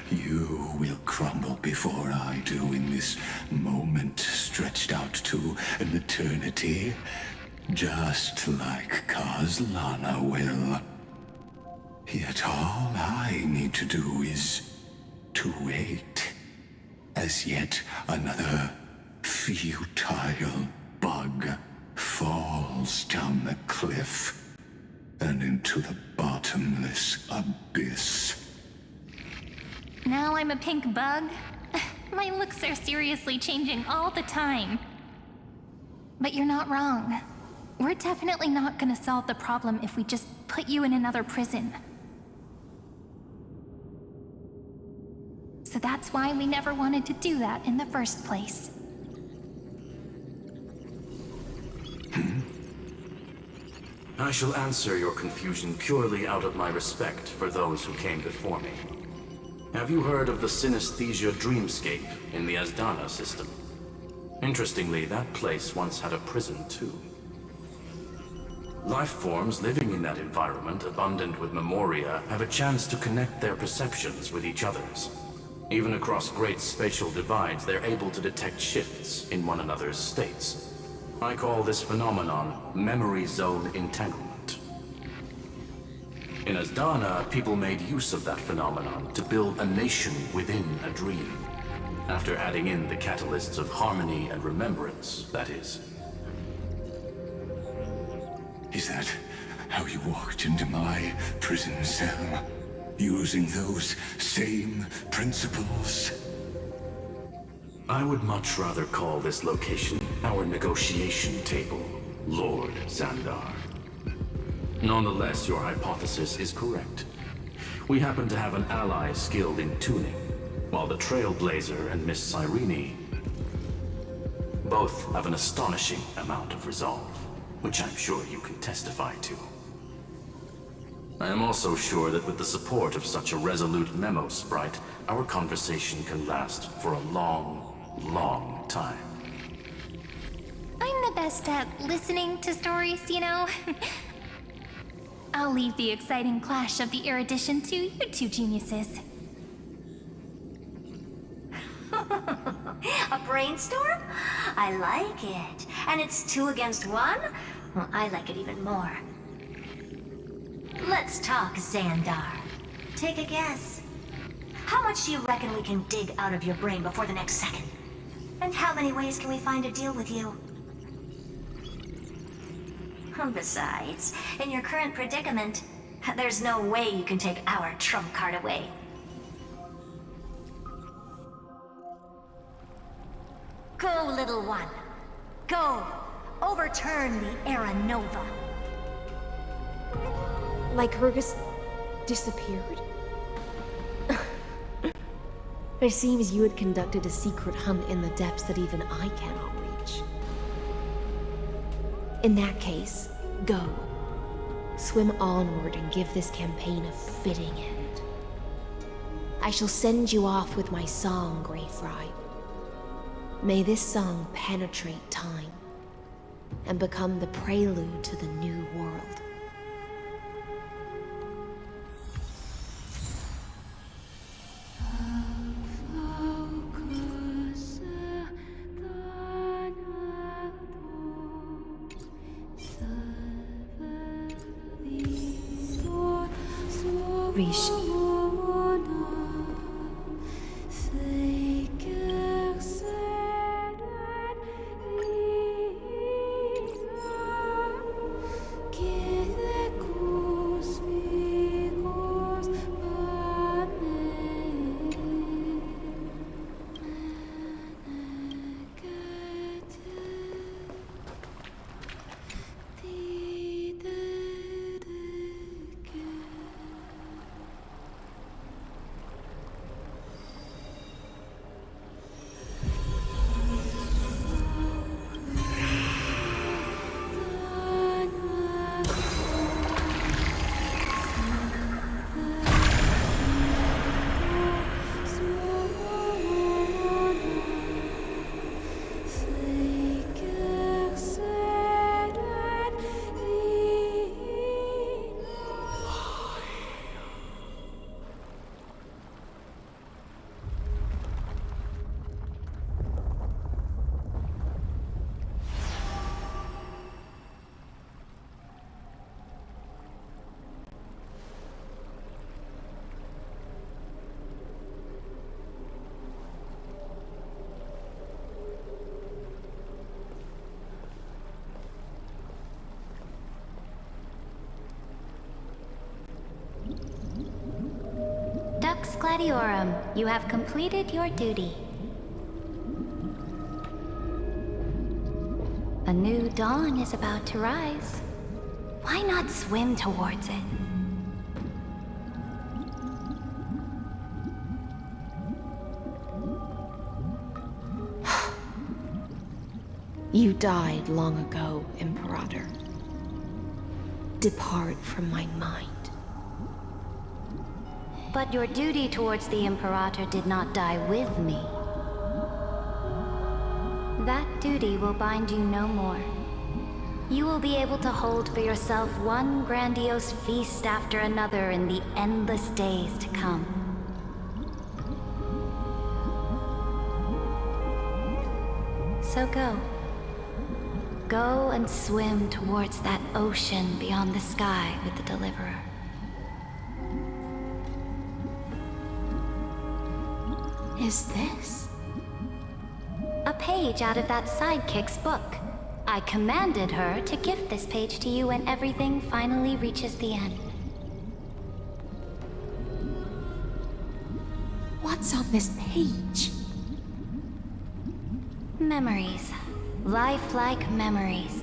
You will crumble before I do in this moment stretched out to an eternity, just like Kazlana will. Yet all I need to do is to wait, as yet another futile bug falls down the cliff and into the bottomless abyss. Now I'm a pink bug? My looks are seriously changing all the time. But you're not wrong. We're definitely not gonna solve the problem if we just put you in another prison. So that's why we never wanted to do that in the first place. I shall answer your confusion purely out of my respect for those who came before me. Have you heard of the synesthesia dreamscape in the Asdana system? Interestingly, that place once had a prison too. Life forms living in that environment, abundant with memoria, have a chance to connect their perceptions with each other's. Even across great spatial divides, they're able to detect shifts in one another's states. I call this phenomenon memory zone entanglement. In Asdana, people made use of that phenomenon to build a nation within a dream. After adding in the catalysts of harmony and remembrance, that is. Is that how you walked into my prison cell? Using those same principles? I would much rather call this location our negotiation table, Lord Xandar. Nonetheless, your hypothesis is correct. We happen to have an ally skilled in tuning, while the Trailblazer and Miss Cyrene both have an astonishing amount of resolve, which I'm sure you can testify to. I am also sure that with the support of such a resolute memo sprite, our conversation can last for a long, long time. I'm the best at listening to stories, you know? I'll leave the exciting clash of the erudition to you two geniuses. A brainstorm? I like it. And it's 2 against 1? Well, I like it even more. Let's talk, Xandar. Take a guess. How much do you reckon we can dig out of your brain before the next second? And how many ways can we find to deal with you? Besides, in your current predicament, there's no way you can take our trump card away. Go, little one. Go. Overturn the Era Nova. Lycurgus disappeared? It seems you had conducted a secret hunt in the depths that even I cannot reach. In that case, go. Swim onward and give this campaign a fitting end. I shall send you off with my song, Greyfry. May this song penetrate time and become the prelude to the new world. Rish, Dux Gladiorum, you have completed your duty. A new dawn is about to rise. Why not swim towards it? You died long ago, Imperator. Depart from my mind. But your duty towards the Imperator did not die with me. That duty will bind you no more. You will be able to hold for yourself one grandiose feast after another in the endless days to come. So go. Go and swim towards that ocean beyond the sky with the Deliverer. Is this? A page out of that sidekick's book. I commanded her to gift this page to you when everything finally reaches the end. What's on this page? Memories. Lifelike memories.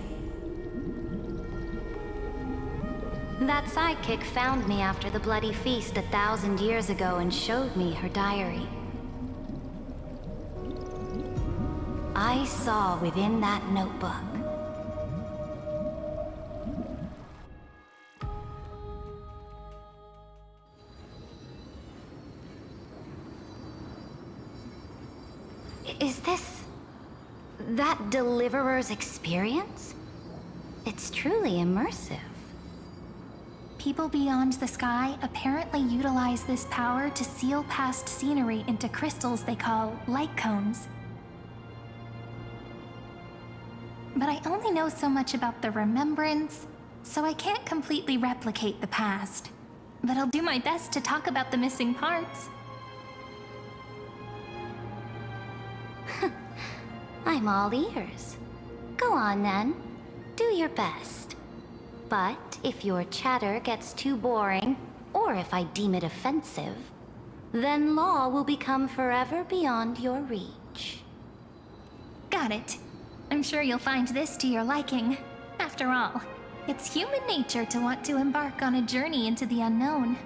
That sidekick found me after the bloody feast 1,000 years ago and showed me her diary. I saw within that notebook Is this that Deliverer's experience? It's truly immersive. People beyond the sky apparently utilize this power to seal past scenery into crystals they call light cones. But I only know so much about the remembrance, so I can't completely replicate the past. But I'll do my best to talk about the missing parts. I'm all ears. Go on then. Do your best. But if your chatter gets too boring, or if I deem it offensive, then law will become forever beyond your reach. Got it. I'm sure you'll find this to your liking. After all, it's human nature to want to embark on a journey into the unknown.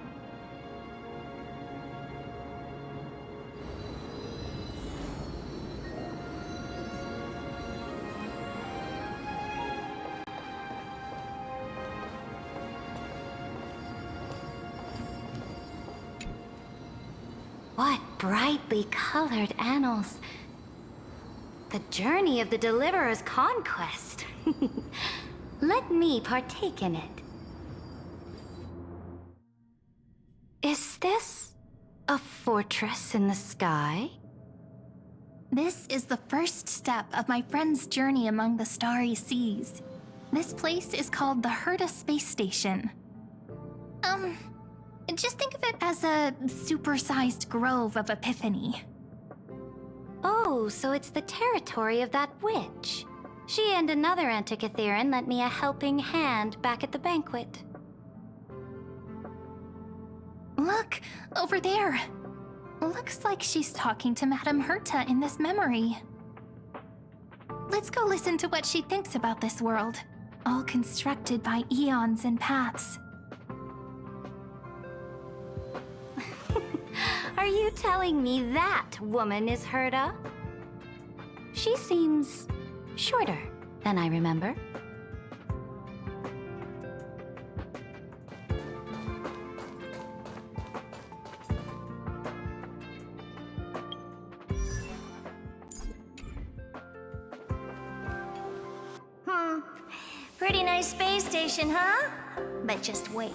What brightly colored annals. The journey of the Deliverer's conquest. Let me partake in it. Is this a fortress in the sky? This is the first step of my friend's journey among the starry seas. This place is called the Herta Space Station. Just think of it as a supersized grove of Epiphany. Oh, so it's the territory of that witch. She and another Antikytheran lent me a helping hand back at the banquet. Look, over there. Looks like she's talking to Madame Herta in this memory. Let's go listen to what she thinks about this world, all constructed by eons and paths. Are you telling me that woman is Herta? She seems shorter than I remember. Pretty nice space station, huh? But just wait.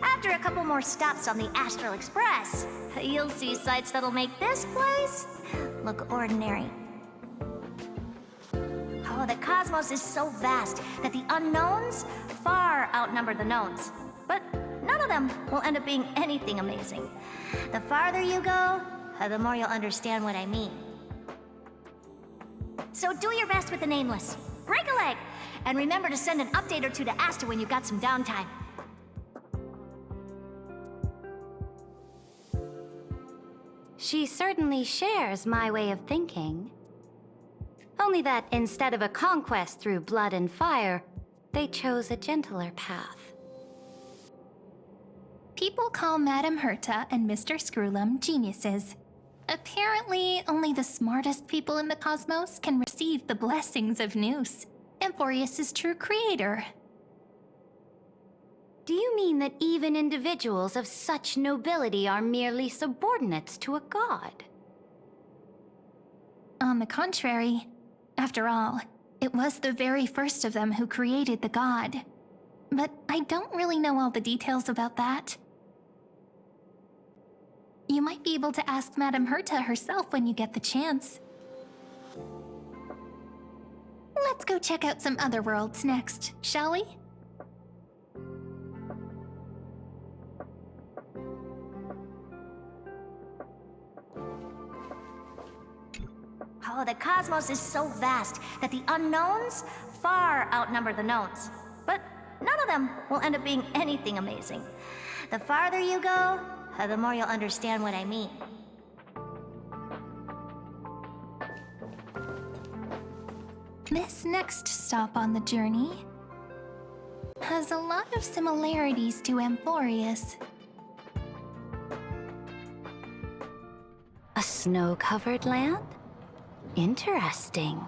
After a couple more stops on the Astral Express, you'll see sights that'll make this place look ordinary. Oh, the cosmos is so vast that the unknowns far outnumber the knowns. But none of them will end up being anything amazing. The farther you go, the more you'll understand what I mean. So do your best with the nameless. Break a leg! And remember to send an update or two to Asta when you've got some downtime. She certainly shares my way of thinking. Only that instead of a conquest through blood and fire, they chose a gentler path. People call Madame Herta and Mr. Screwlum geniuses. Apparently, only the smartest people in the cosmos can receive the blessings of Nous, Amphoreus' true creator. Do you mean that even individuals of such nobility are merely subordinates to a god? On the contrary, after all, it was the very first of them who created the god. But I don't really know all the details about that. You might be able to ask Madame Herta herself when you get the chance. Let's go check out some other worlds next, shall we? Oh, the cosmos is so vast that the unknowns far outnumber the knowns. But none of them will end up being anything amazing. The farther you go, the more you'll understand what I mean. This next stop on the journey has a lot of similarities to Amphoreus. A snow-covered land? Interesting.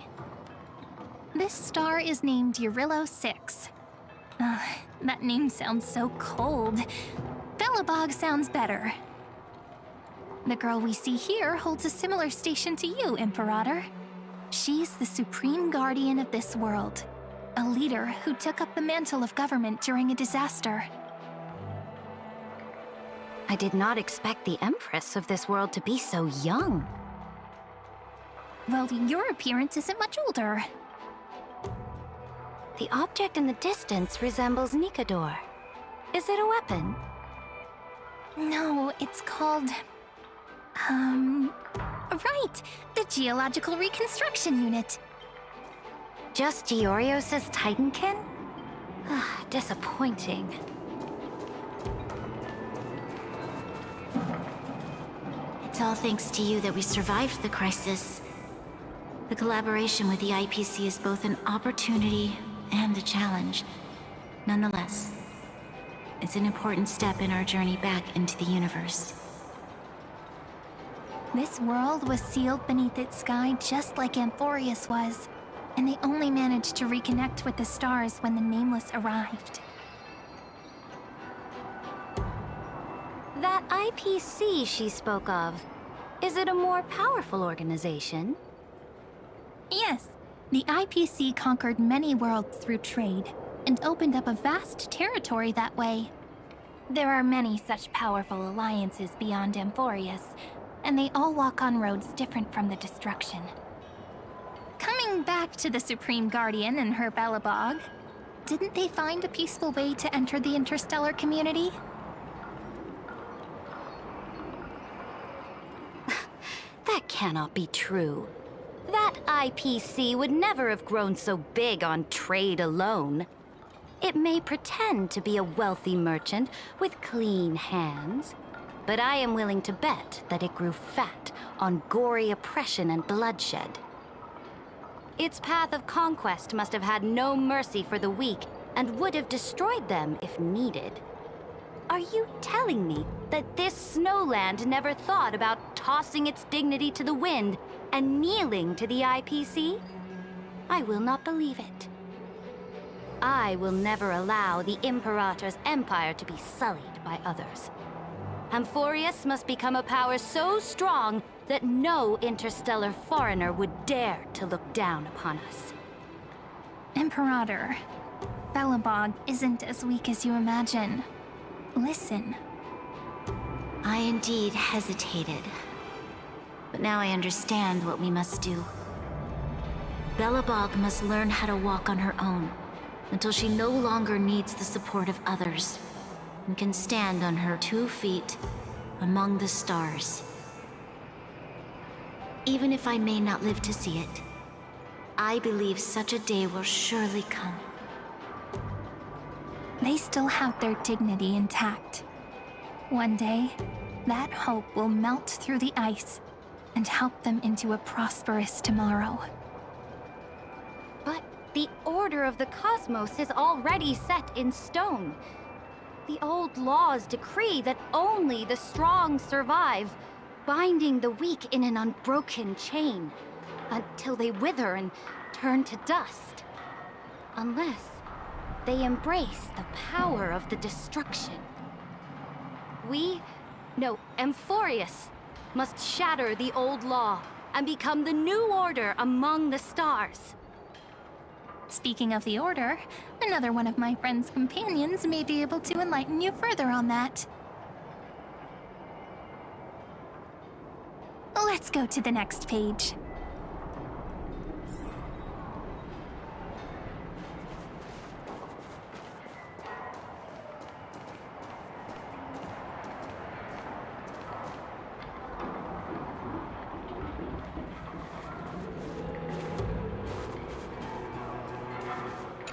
This star is named Eurillo 6. That name sounds so cold. Belobog sounds better. The girl we see here holds a similar station to you, Imperator. She's the supreme guardian of this world, a leader who took up the mantle of government during a disaster. I did not expect the Empress of this world to be so young. Well, your appearance isn't much older. The object in the distance resembles Nikador. Is it a weapon? No, it's called... Right! The Geological Reconstruction Unit. Just Giorios' Titankin? Disappointing. It's all thanks to you that we survived the crisis. The collaboration with the IPC is both an opportunity and a challenge. Nonetheless, it's an important step in our journey back into the universe. This world was sealed beneath its sky just like Amphoreus was, and they only managed to reconnect with the stars when the Nameless arrived. That IPC she spoke of, is it a more powerful organization? Yes, the IPC conquered many worlds through trade, and opened up a vast territory that way. There are many such powerful alliances beyond Amphoreus, and they all walk on roads different from the destruction. Coming back to the Supreme Guardian and her Belobog, didn't they find a peaceful way to enter the interstellar community? That cannot be true. That IPC would never have grown so big on trade alone. It may pretend to be a wealthy merchant with clean hands, but I am willing to bet that it grew fat on gory oppression and bloodshed. Its path of conquest must have had no mercy for the weak and would have destroyed them if needed. Are you telling me that this snowland never thought about tossing its dignity to the wind and kneeling to the IPC? I will not believe it. I will never allow the Imperator's empire to be sullied by others. Amphoreus must become a power so strong that no interstellar foreigner would dare to look down upon us. Imperator, Belobog isn't as weak as you imagine. Listen. I indeed hesitated. But now I understand what we must do. Belobog must learn how to walk on her own until she no longer needs the support of others and can stand on her 2 feet among the stars. Even if I may not live to see it, I believe such a day will surely come. They still have their dignity intact. One day, That hope will melt through the ice and help them into a prosperous tomorrow. But the order of the cosmos is already set in stone. The old laws decree that only the strong survive, binding the weak in an unbroken chain, until they wither and turn to dust. Unless they embrace the power of the destruction. Amphoreus, must shatter the old law and become the new order among the stars. Speaking of the Order, another one of my friend's companions may be able to enlighten you further on that. Let's go to the next page.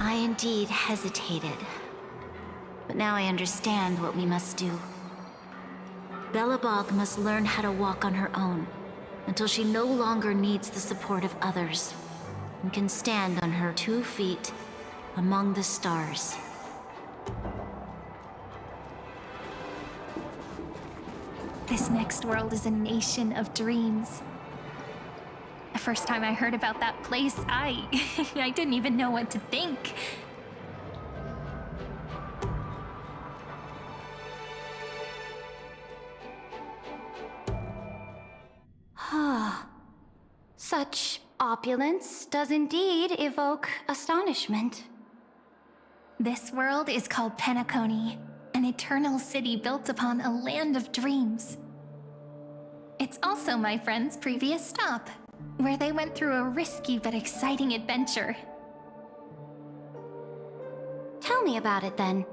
I indeed hesitated. But now I understand what we must do. Belobog must learn how to walk on her own, until she no longer needs the support of others, and can stand on her 2 feet among the stars. This next world is a nation of dreams. The first time I heard about that place, I didn't even know what to think. Such opulence does indeed evoke astonishment. This world is called Penacony, an eternal city built upon a land of dreams. It's also my friend's previous stop, where they went through a risky but exciting adventure. Tell me about it then.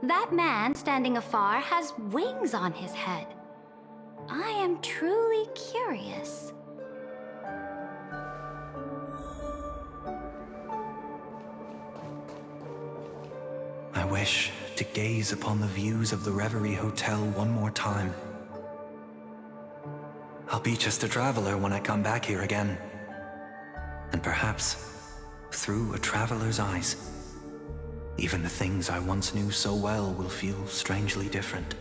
That man standing afar has wings on his head. I am truly curious. I wish to gaze upon the views of the Reverie Hotel one more time. I'll be just a traveler when I come back here again. And perhaps, through a traveler's eyes, even the things I once knew so well will feel strangely different.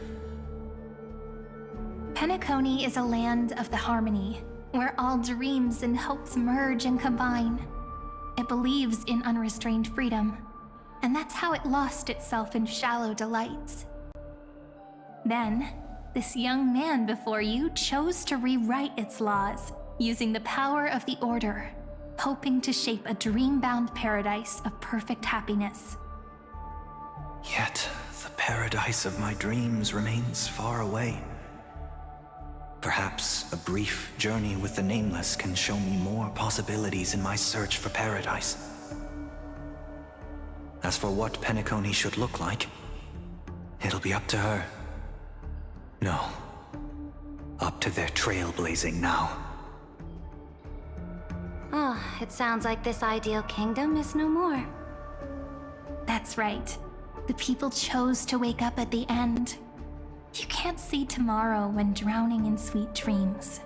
Penacony is a land of the harmony, where all dreams and hopes merge and combine. It believes in unrestrained freedom, and that's how it lost itself in shallow delights. Then, this young man before you chose to rewrite its laws, using the power of the Order, hoping to shape a dream-bound paradise of perfect happiness. Yet, the paradise of my dreams remains far away. Perhaps a brief journey with the Nameless can show me more possibilities in my search for paradise. As for what Penacony should look like, it'll be up to her. No, up to their trailblazing now. It sounds like this ideal kingdom is no more. That's right. The people chose to wake up at the end. You can't see tomorrow when drowning in sweet dreams.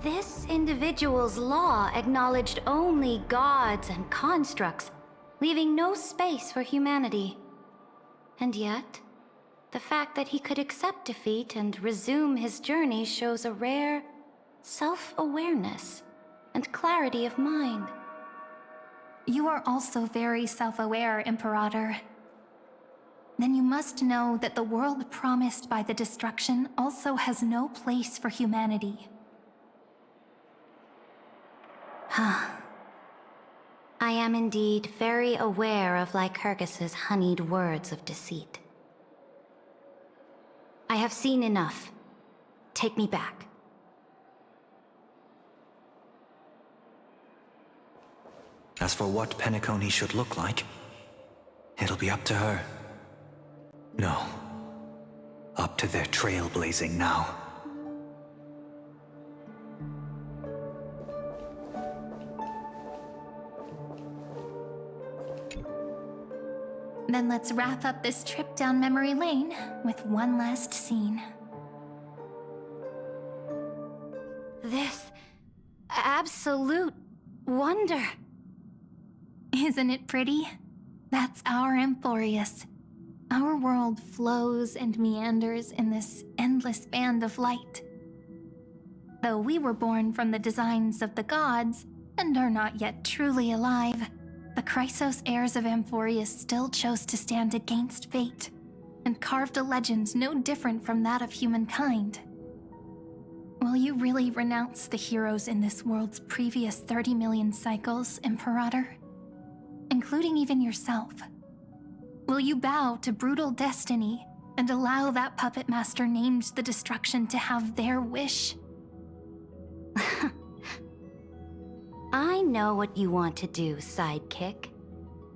This individual's law acknowledged only gods and constructs, leaving no space for humanity. And yet, the fact that he could accept defeat and resume his journey shows a rare self-awareness and clarity of mind. You are also very self-aware, Imperator. Then you must know that the world promised by the destruction also has no place for humanity. I am indeed very aware of Lycurgus's honeyed words of deceit. I have seen enough. Take me back. As for what Penacony should look like, it'll be up to her. No, up to their trailblazing now. The Then let's wrap up this trip down memory lane with one last scene. This absolute wonder. Isn't it pretty? That's our Amphoreus. Our world flows and meanders in this endless band of light. Though we were born from the designs of the gods and are not yet truly alive, the Chrysos heirs of Amphoreus still chose to stand against fate and carved a legend no different from that of humankind. Will you really renounce the heroes in this world's previous 30 million cycles, Imperator? Including even yourself. Will you bow to brutal destiny and allow that puppet master named the destruction to have their wish? I know what you want to do, sidekick.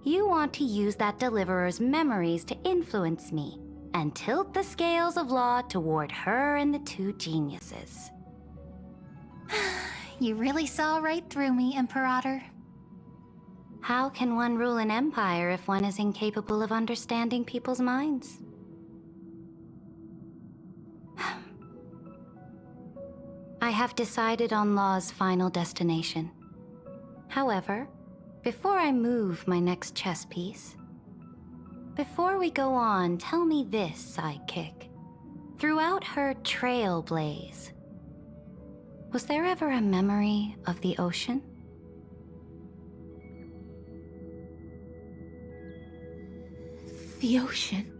You want to use that deliverer's memories to influence me and tilt the scales of law toward her and the two geniuses. You really saw right through me, Imperator. How can one rule an empire if one is incapable of understanding people's minds? I have decided on Law's final destination. However, before I move my next chess piece, before we go on, tell me this, sidekick. Throughout her Trailblaze, was there ever a memory of the ocean? The ocean.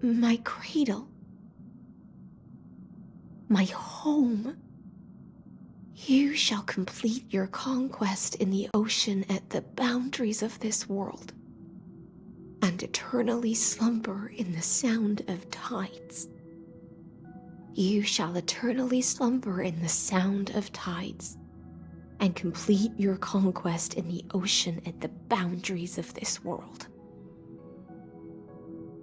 My cradle. My home. You shall complete your conquest in the ocean at the boundaries of this world, and eternally slumber in the sound of tides. You shall eternally slumber in the sound of tides, and complete your conquest in the ocean at the boundaries of this world.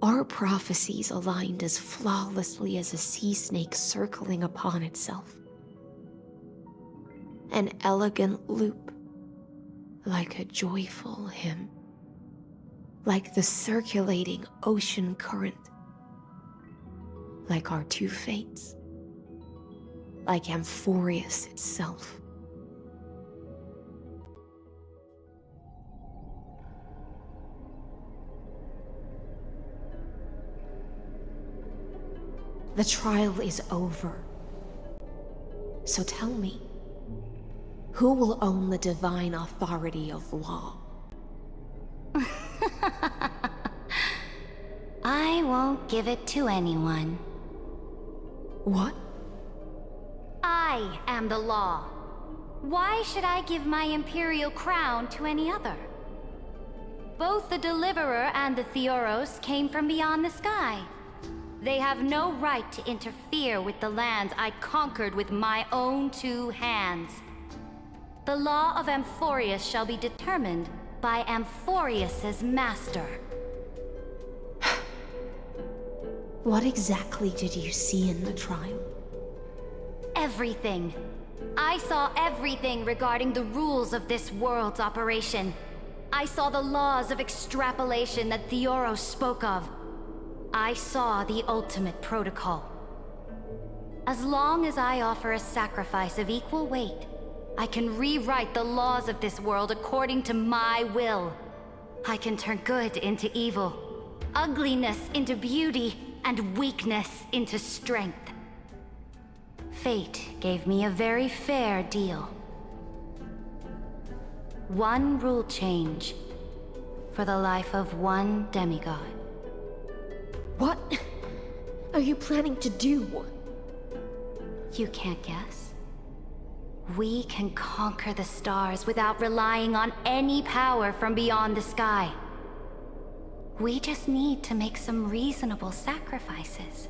Our prophecies aligned as flawlessly as a sea snake circling upon itself. An elegant loop, like a joyful hymn, like the circulating ocean current, like our two fates, like Amphoreus itself. The trial is over. So tell me, who will own the divine authority of law? I won't give it to anyone. What? I am the law. Why should I give my imperial crown to any other? Both the Deliverer and the Theoros came from beyond the sky. They have no right to interfere with the lands I conquered with my own two hands. The law of Amphoreus shall be determined by Amphoreus's master. What exactly did you see in the trial? Everything. I saw everything regarding the rules of this world's operation. I saw the laws of extrapolation that Theoros spoke of. I saw the ultimate protocol. As long as I offer a sacrifice of equal weight, I can rewrite the laws of this world according to my will. I can turn good into evil, ugliness into beauty, and weakness into strength. Fate gave me a very fair deal. One rule change for the life of one demigod. What are you planning to do? You can't guess? We can conquer the stars without relying on any power from beyond the sky. We just need to make some reasonable sacrifices.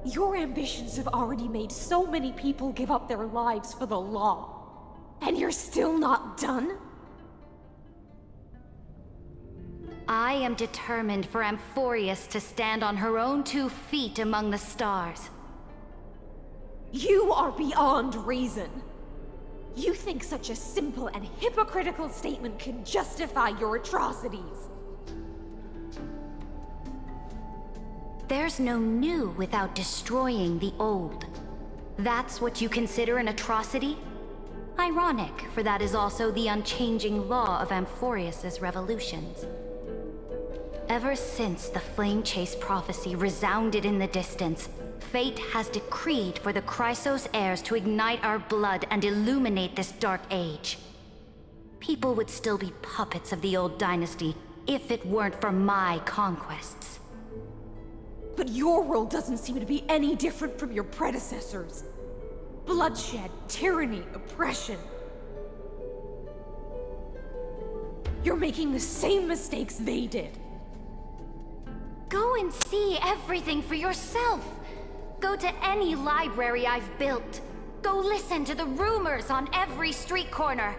Your ambitions have already made so many people give up their lives for the law. And you're still not done? I am determined for Amphoreus to stand on her own 2 feet among the stars. You are beyond reason. You think such a simple and hypocritical statement can justify your atrocities? There's no new without destroying the old. That's what you consider an atrocity? Ironic, for that is also the unchanging law of Amphoreus's revolutions. Ever since the Flame Chase prophecy resounded in the distance, fate has decreed for the Chrysos heirs to ignite our blood and illuminate this dark age. People would still be puppets of the old dynasty if it weren't for my conquests. But your world doesn't seem to be any different from your predecessors. Bloodshed, tyranny, oppression. You're making the same mistakes they did. Go and see everything for yourself. Go to any library I've built. Go listen to the rumors on every street corner.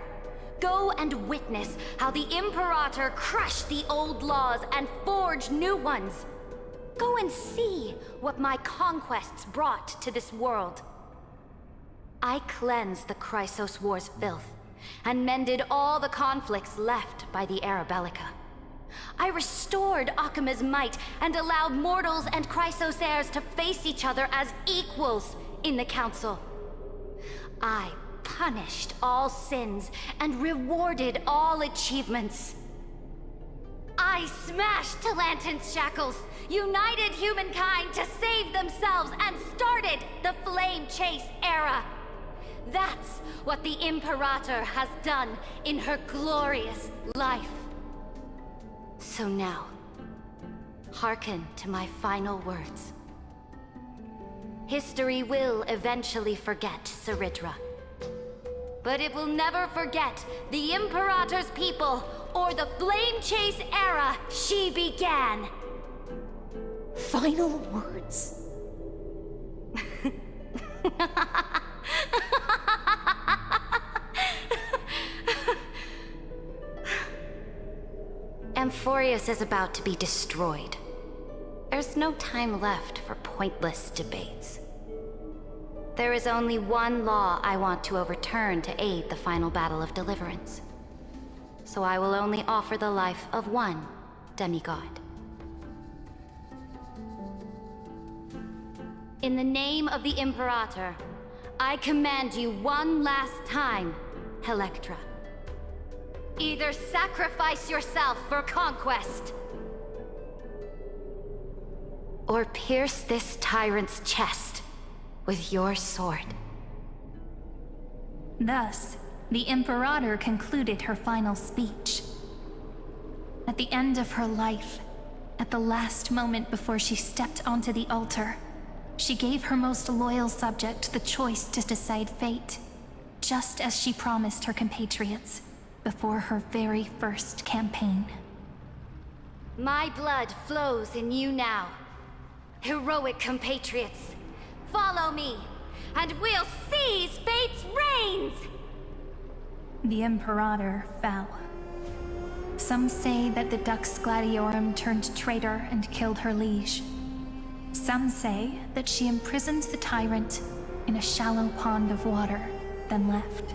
Go and witness how the Imperator crushed the old laws and forged new ones. Go and see what my conquests brought to this world. I cleansed the Chrysos War's filth, and mended all the conflicts left by the Era Bellica. I restored Akima's might, and allowed mortals and Chrysos heirs to face each other as equals in the Council. I punished all sins, and rewarded all achievements. I smashed Talantin's shackles, united humankind to save themselves, and started the Flame Chase era. That's what the Imperator has done in her glorious life. So now, hearken to my final words. History will eventually forget Saridra, but it will never forget the Imperator's people or the Flame Chase era she began. Final words. Amphoreus is about to be destroyed. There's no time left for pointless debates. There is only one law I want to overturn to aid the final battle of deliverance. So I will only offer the life of one demigod. In the name of the Imperator, I command you one last time, Electra. Either sacrifice yourself for conquest, or pierce this tyrant's chest with your sword. Thus, the Imperator concluded her final speech. At the end of her life, at the last moment before she stepped onto the altar, she gave her most loyal subject the choice to decide fate, just as she promised her compatriots before her very first campaign. My blood flows in you now. Heroic compatriots, follow me, and we'll seize fate's reins! The Imperator fell. Some say that the Dux Gladiorum turned traitor and killed her liege. Some say that she imprisoned the tyrant in a shallow pond of water, then left.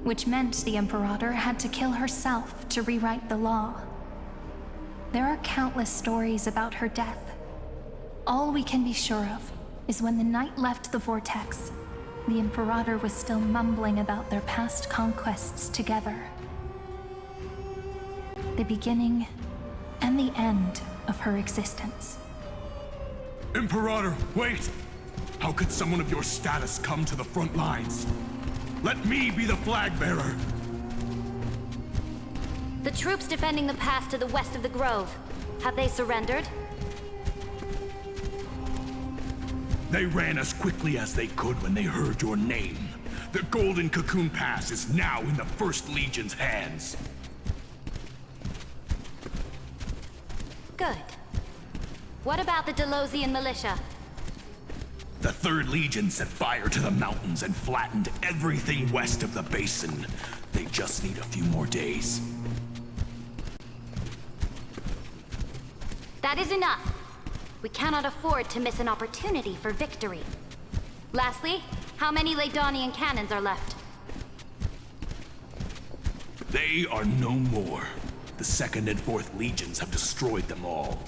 Which meant the Imperator had to kill herself to rewrite the law. There are countless stories about her death. All we can be sure of is when the Knight left the Vortex, the Imperator was still mumbling about their past conquests together. The beginning and the end of her existence. Imperator, wait! How could someone of your status come to the front lines? Let me be the flag bearer! The troops defending the pass to the west of the Grove, have they surrendered? They ran as quickly as they could when they heard your name. The Golden Cocoon Pass is now in the First Legion's hands. Good. What about the Delosian militia? The Third Legion set fire to the mountains and flattened everything west of the basin. They just need a few more days. That is enough. We cannot afford to miss an opportunity for victory. Lastly, how many Ladonian cannons are left? They are no more. The 2nd and 4th Legions have destroyed them all.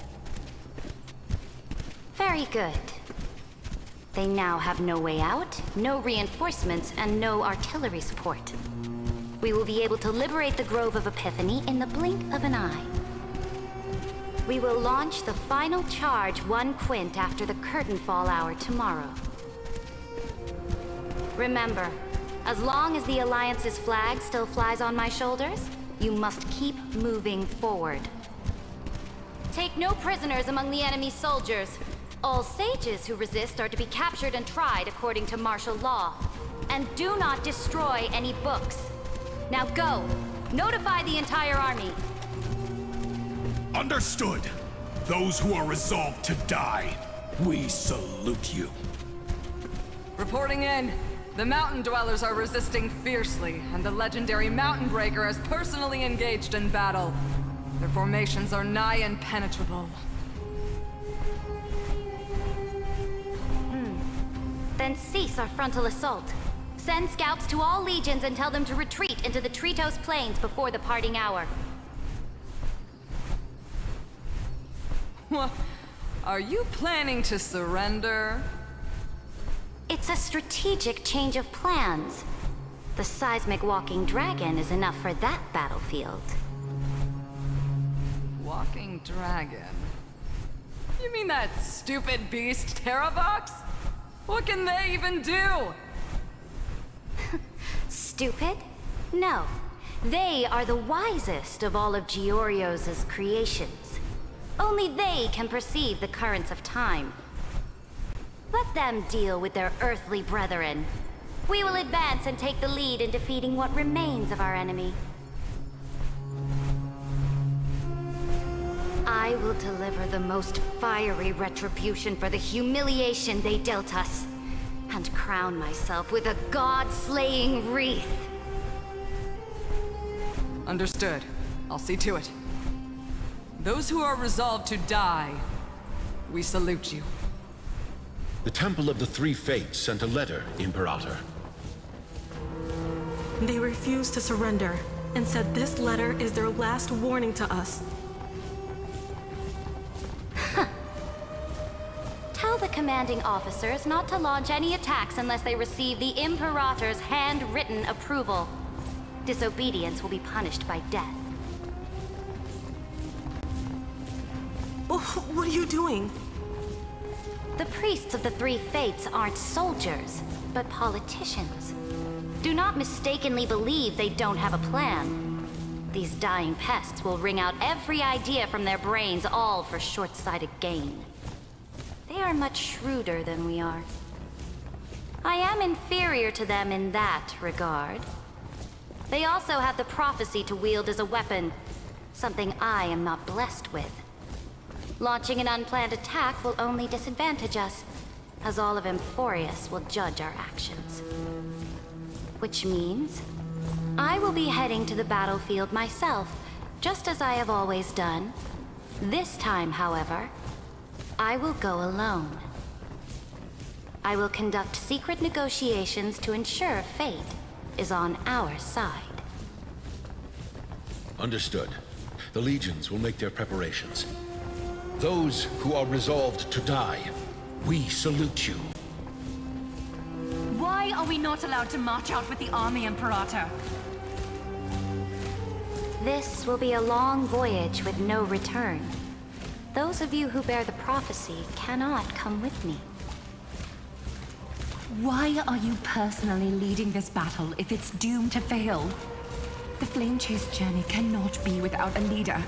Very good. They now have no way out, no reinforcements, and no artillery support. We will be able to liberate the Grove of Epiphany in the blink of an eye. We will launch the final charge 1 quint after the curtain fall hour tomorrow. Remember, as long as the Alliance's flag still flies on my shoulders, you must keep moving forward. Take no prisoners among the enemy's soldiers. All sages who resist are to be captured and tried according to martial law. And do not destroy any books. Now go! Notify the entire army! Understood! Those who are resolved to die, we salute you. Reporting in. The Mountain Dwellers are resisting fiercely, and the legendary Mountain Breaker has personally engaged in battle. Their formations are nigh impenetrable. Then cease our frontal assault. Send scouts to all legions and tell them to retreat into the Tritos Plains before the parting hour. What? Are you planning to surrender? It's a strategic change of plans. The seismic walking dragon is enough for that battlefield. Walking dragon? You mean that stupid beast, Terravox? What can they even do? Stupid? No. They are the wisest of all of Giorio's creations. Only they can perceive the currents of time. Let them deal with their earthly brethren. We will advance and take the lead in defeating what remains of our enemy. I will deliver the most fiery retribution for the humiliation they dealt us, and crown myself with a god-slaying wreath. Understood. I'll see to it. Those who are resolved to die, we salute you. The Temple of the Three Fates sent a letter, Imperator. They refused to surrender, and said this letter is their last warning to us. Tell the commanding officers not to launch any attacks unless they receive the Imperator's handwritten approval. Disobedience will be punished by death. What are you doing? The priests of the Three Fates aren't soldiers, but politicians. Do not mistakenly believe they don't have a plan. These dying pests will wring out every idea from their brains, all for short-sighted gain. They are much shrewder than we are. I am inferior to them in that regard. They also have the prophecy to wield as a weapon, something I am not blessed with. Launching an unplanned attack will only disadvantage us, as all of Amphoreus will judge our actions. Which means, I will be heading to the battlefield myself, just as I have always done. This time, however, I will go alone. I will conduct secret negotiations to ensure fate is on our side. Understood. The legions will make their preparations. Those who are resolved to die, we salute you. Why are we not allowed to march out with the army, Imperator? This will be a long voyage with no return. Those of you who bear the prophecy cannot come with me. Why are you personally leading this battle if it's doomed to fail? The Flame Chase journey cannot be without a leader.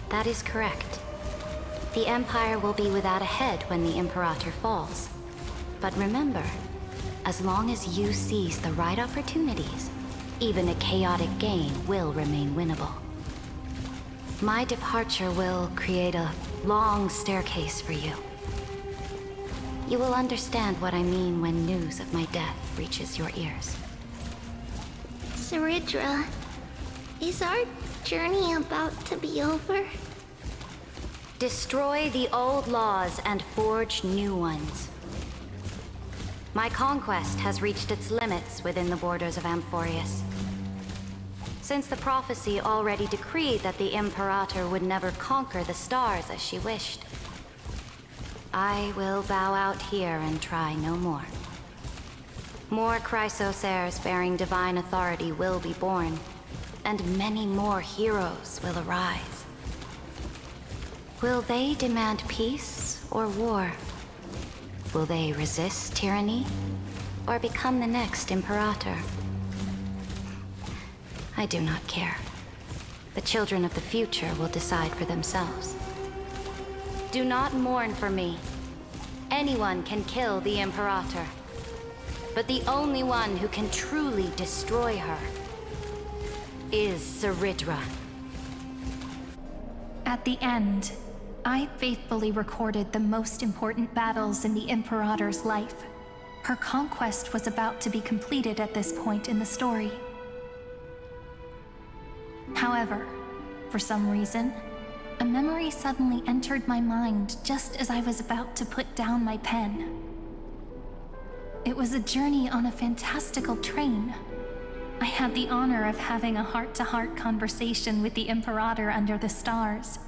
That is correct. The Empire will be without a head when the Imperator falls. But remember, as long as you seize the right opportunities, even a chaotic gain will remain winnable. My departure will create a long staircase for you. You will understand what I mean when news of my death reaches your ears. Saridra, is our journey about to be over? Destroy the old laws and forge new ones. My conquest has reached its limits within the borders of Amphoreus. Since the prophecy already decreed that the Imperator would never conquer the stars as she wished, I will bow out here and try no more. More Chrysos heirs bearing divine authority will be born, and many more heroes will arise. Will they demand peace or war? Will they resist tyranny, or become the next Imperator? I do not care. The children of the future will decide for themselves. Do not mourn for me. Anyone can kill the Imperator, but the only one who can truly destroy her is Saridra. At the end, I faithfully recorded the most important battles in the Imperator's life. Her conquest was about to be completed at this point in the story. However, for some reason, a memory suddenly entered my mind just as I was about to put down my pen. It was a journey on a fantastical train. I had the honor of having a heart-to-heart conversation with the Imperator under the stars,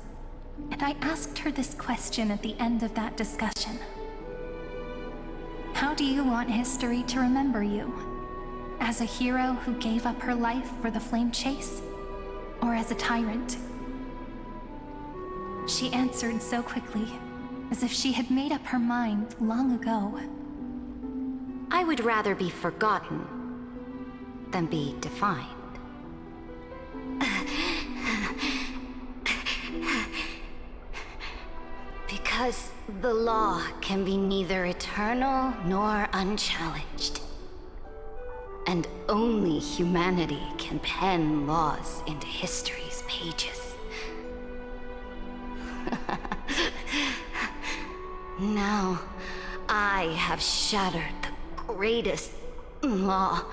and I asked her this question at the end of that discussion. How do you want history to remember you? As a hero who gave up her life for the flame chase? Or as a tyrant? She answered so quickly, as if she had made up her mind long ago. I would rather be forgotten than be defined. Because the law can be neither eternal nor unchallenged. And only humanity can pen laws into history's pages. Now, I have shattered the greatest law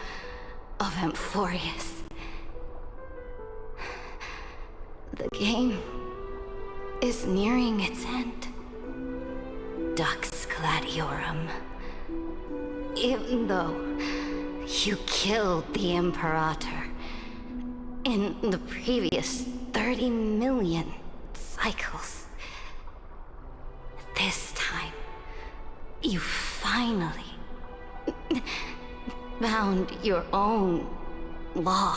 of Amphoreus. The game is nearing its end. Dux Gladiorum. Even though you killed the Imperator in the previous 30 million cycles, this time, you finally found your own law.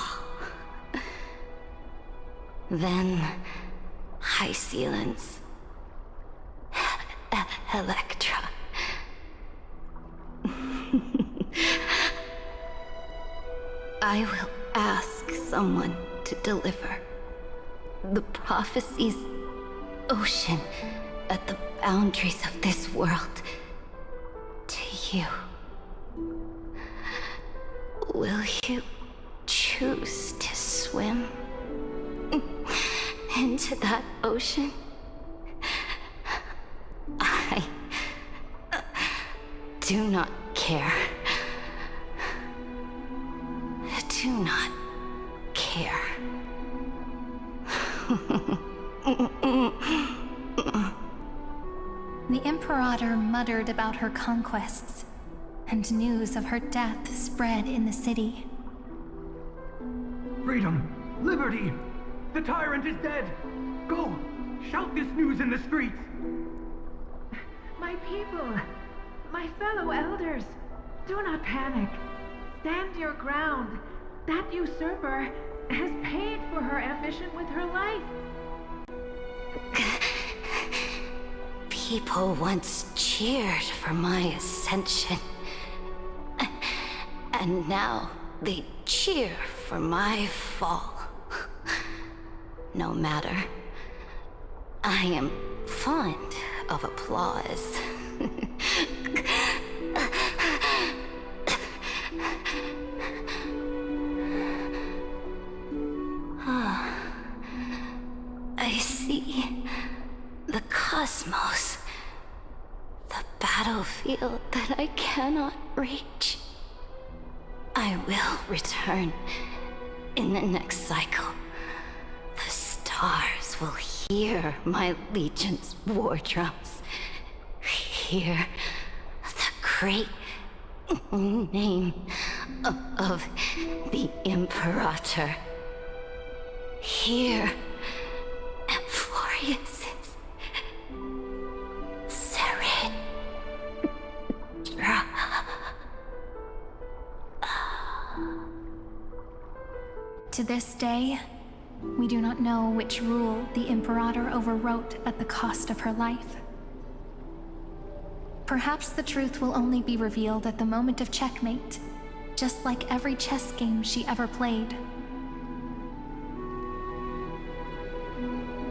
Then, Hysealans, Electra. I will ask someone to deliver the prophecy's ocean at the boundaries of this world to you. Will you choose to swim into that ocean? I do not care. Do not care. The Imperator muttered about her conquests, and news of her death spread in the city. Freedom! Liberty! The tyrant is dead! Go! Shout this news in the streets! My people, my fellow elders, do not panic. Stand your ground. That usurper has paid for her ambition with her life. People once cheered for my ascension. And now they cheer for my fall. No matter. I am fond of applause. I see the cosmos, the battlefield that I cannot reach. I will return in the next cycle. The stars will hear my legion's war drums. Hear the great name of the Imperator. Here, Amphoreus is Serendra. To this day, we do not know which rule the Imperator overwrote at the cost of her life. Perhaps the truth will only be revealed at the moment of checkmate, just like every chess game she ever played.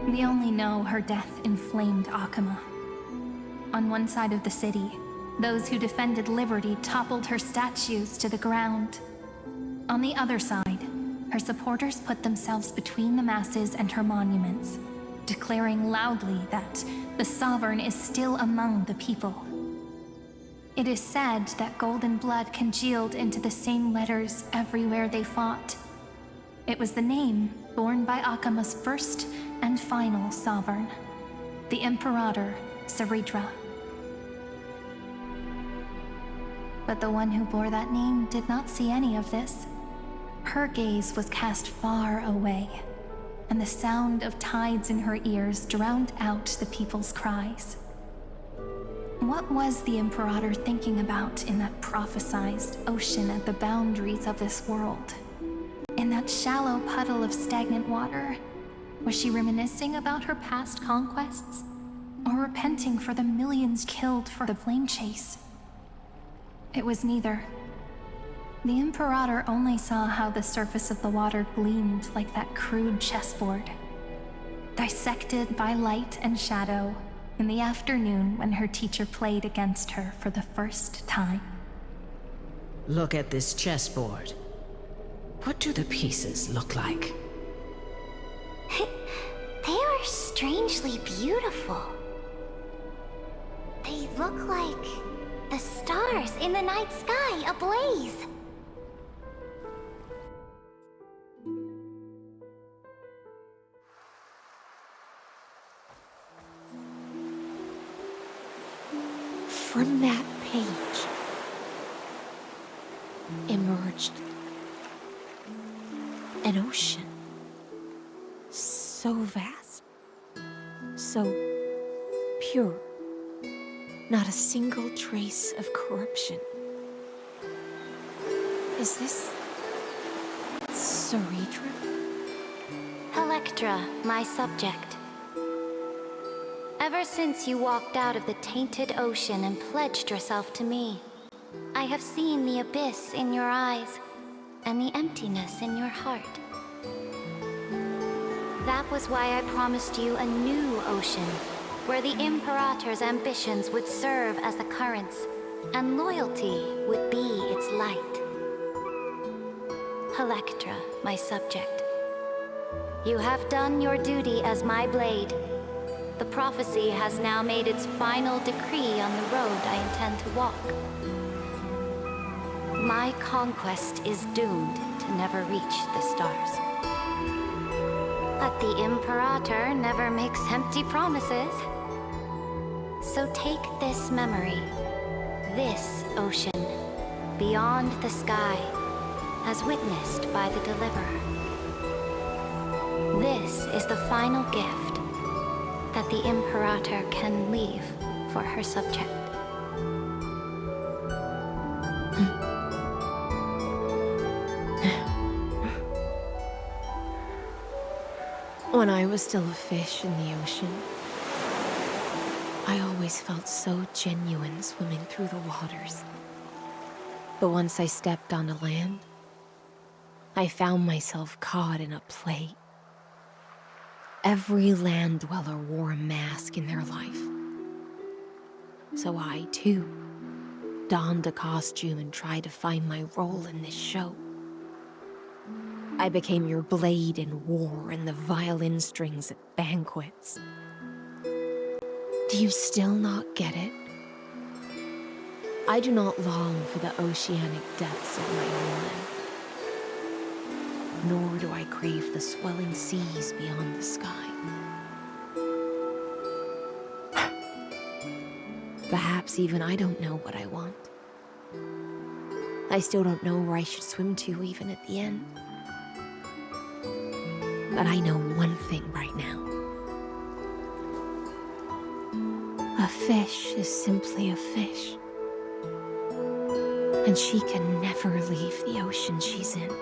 We only know her death inflamed Akama. On one side of the city, those who defended liberty toppled her statues to the ground. On the other side, her supporters put themselves between the masses and her monuments, declaring loudly that the Sovereign is still among the people. It is said that golden blood congealed into the same letters everywhere they fought. It was the name borne by Akama's first and final sovereign, the Imperator Serendra. But the one who bore that name did not see any of this. Her gaze was cast far away, and the sound of tides in her ears drowned out the people's cries. What was the Imperator thinking about in that prophesized ocean at the boundaries of this world? In that shallow puddle of stagnant water, was she reminiscing about her past conquests? Or repenting for the millions killed for the flame chase? It was neither. The Imperator only saw how the surface of the water gleamed like that crude chessboard, dissected by light and shadow in the afternoon when her teacher played against her for the first time. Look at this chessboard. What do the pieces look like? They are strangely beautiful. They look like the stars in the night sky ablaze. From that page emerged an ocean so vast, so pure, not a single trace of corruption. Is this Serendra? Electra, my subject. Ever since you walked out of the tainted ocean and pledged yourself to me, I have seen the abyss in your eyes and the emptiness in your heart. That was why I promised you a new ocean, where the Imperator's ambitions would serve as the currents, and loyalty would be its light. Electra, my subject. You have done your duty as my blade. The prophecy has now made its final decree on the road I intend to walk. My conquest is doomed to never reach the stars. But the Imperator never makes empty promises. So take this memory, this ocean, beyond the sky, as witnessed by the Deliverer. This is the final gift that the Imperator can leave for her subject. When I was still a fish in the ocean, I always felt so genuine swimming through the waters. But once I stepped onto land, I found myself caught in a play. Every land dweller wore a mask in their life. So I, too, donned a costume and tried to find my role in this show. I became your blade in war and the violin strings at banquets. Do you still not get it? I do not long for the oceanic depths of my homeland, nor do I crave the swelling seas beyond the sky. Perhaps even I don't know what I want. I still don't know where I should swim to even at the end. But I know one thing right now. A fish is simply a fish. And she can never leave the ocean she's in.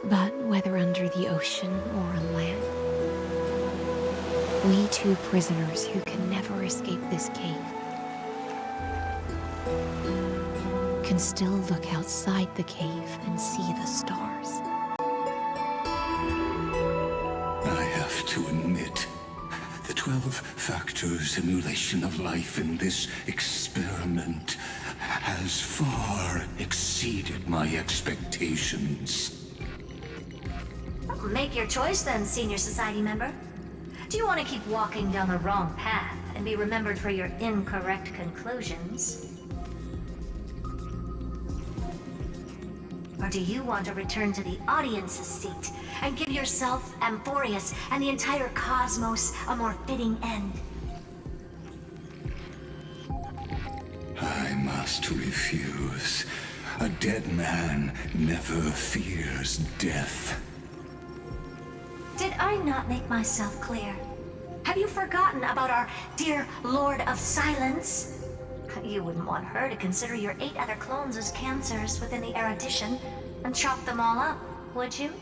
But whether under the ocean or on land, we two prisoners who can never escape this cave can still look outside the cave and see the stars. I have to admit, the 12-factor simulation of life in this experiment has far exceeded my expectations. Make your choice then, Senior Society member. Do you want to keep walking down the wrong path and be remembered for your incorrect conclusions? Or do you want to return to the audience's seat and give yourself, Amphoreus, and the entire cosmos a more fitting end? I must refuse. A dead man never fears death. Did I not make myself clear? Have you forgotten about our dear Lord of Silence? You wouldn't want her to consider your 8 other clones as cancers within the erudition and chop them all up, would you?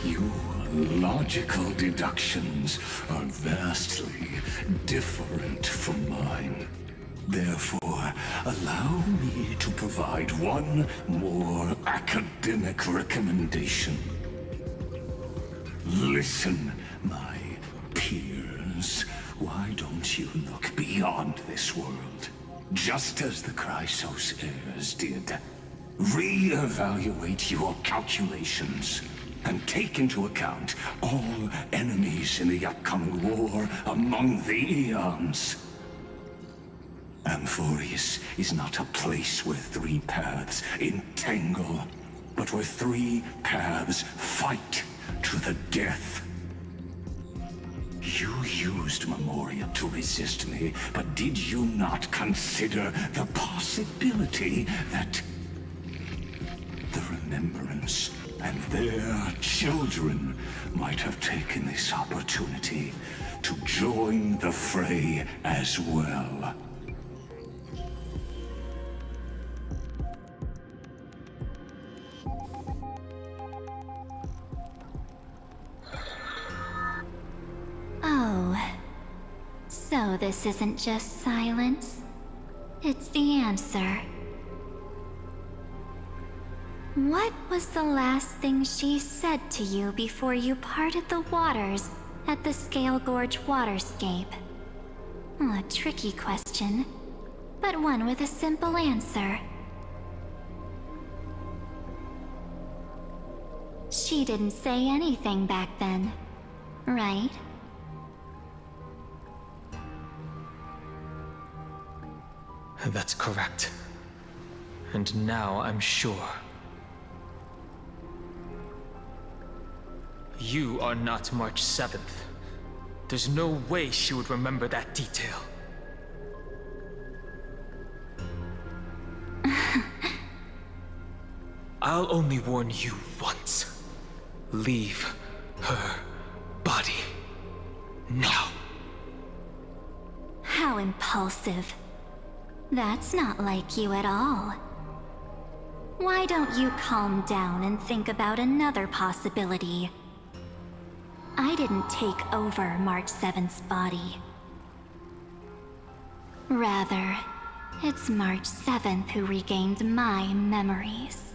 Your logical deductions are vastly different from mine. Therefore, allow me to provide one more academic recommendation. Listen, my peers. Why don't you look beyond this world? Just as the Chrysos heirs did. Re-evaluate your calculations and take into account all enemies in the upcoming war among the eons. Amphoreus is not a place where 3 paths entangle, but where 3 paths fight to the death. You used Memoria to resist me, but did you not consider the possibility that the Remembrance and their children might have taken this opportunity to join the fray as well? Oh, so this isn't just silence. It's the answer. What was the last thing she said to you before you parted the waters at the Scale Gorge waterscape? A tricky question, but one with a simple answer. She didn't say anything back then, right? That's correct. And now I'm sure. You are not March 7th. There's no way she would remember that detail. I'll only warn you once. Leave her body. Now. How impulsive. That's not like you at all. Why don't you calm down and think about another possibility? I didn't take over March 7th's body. Rather, it's March 7th who regained my memories.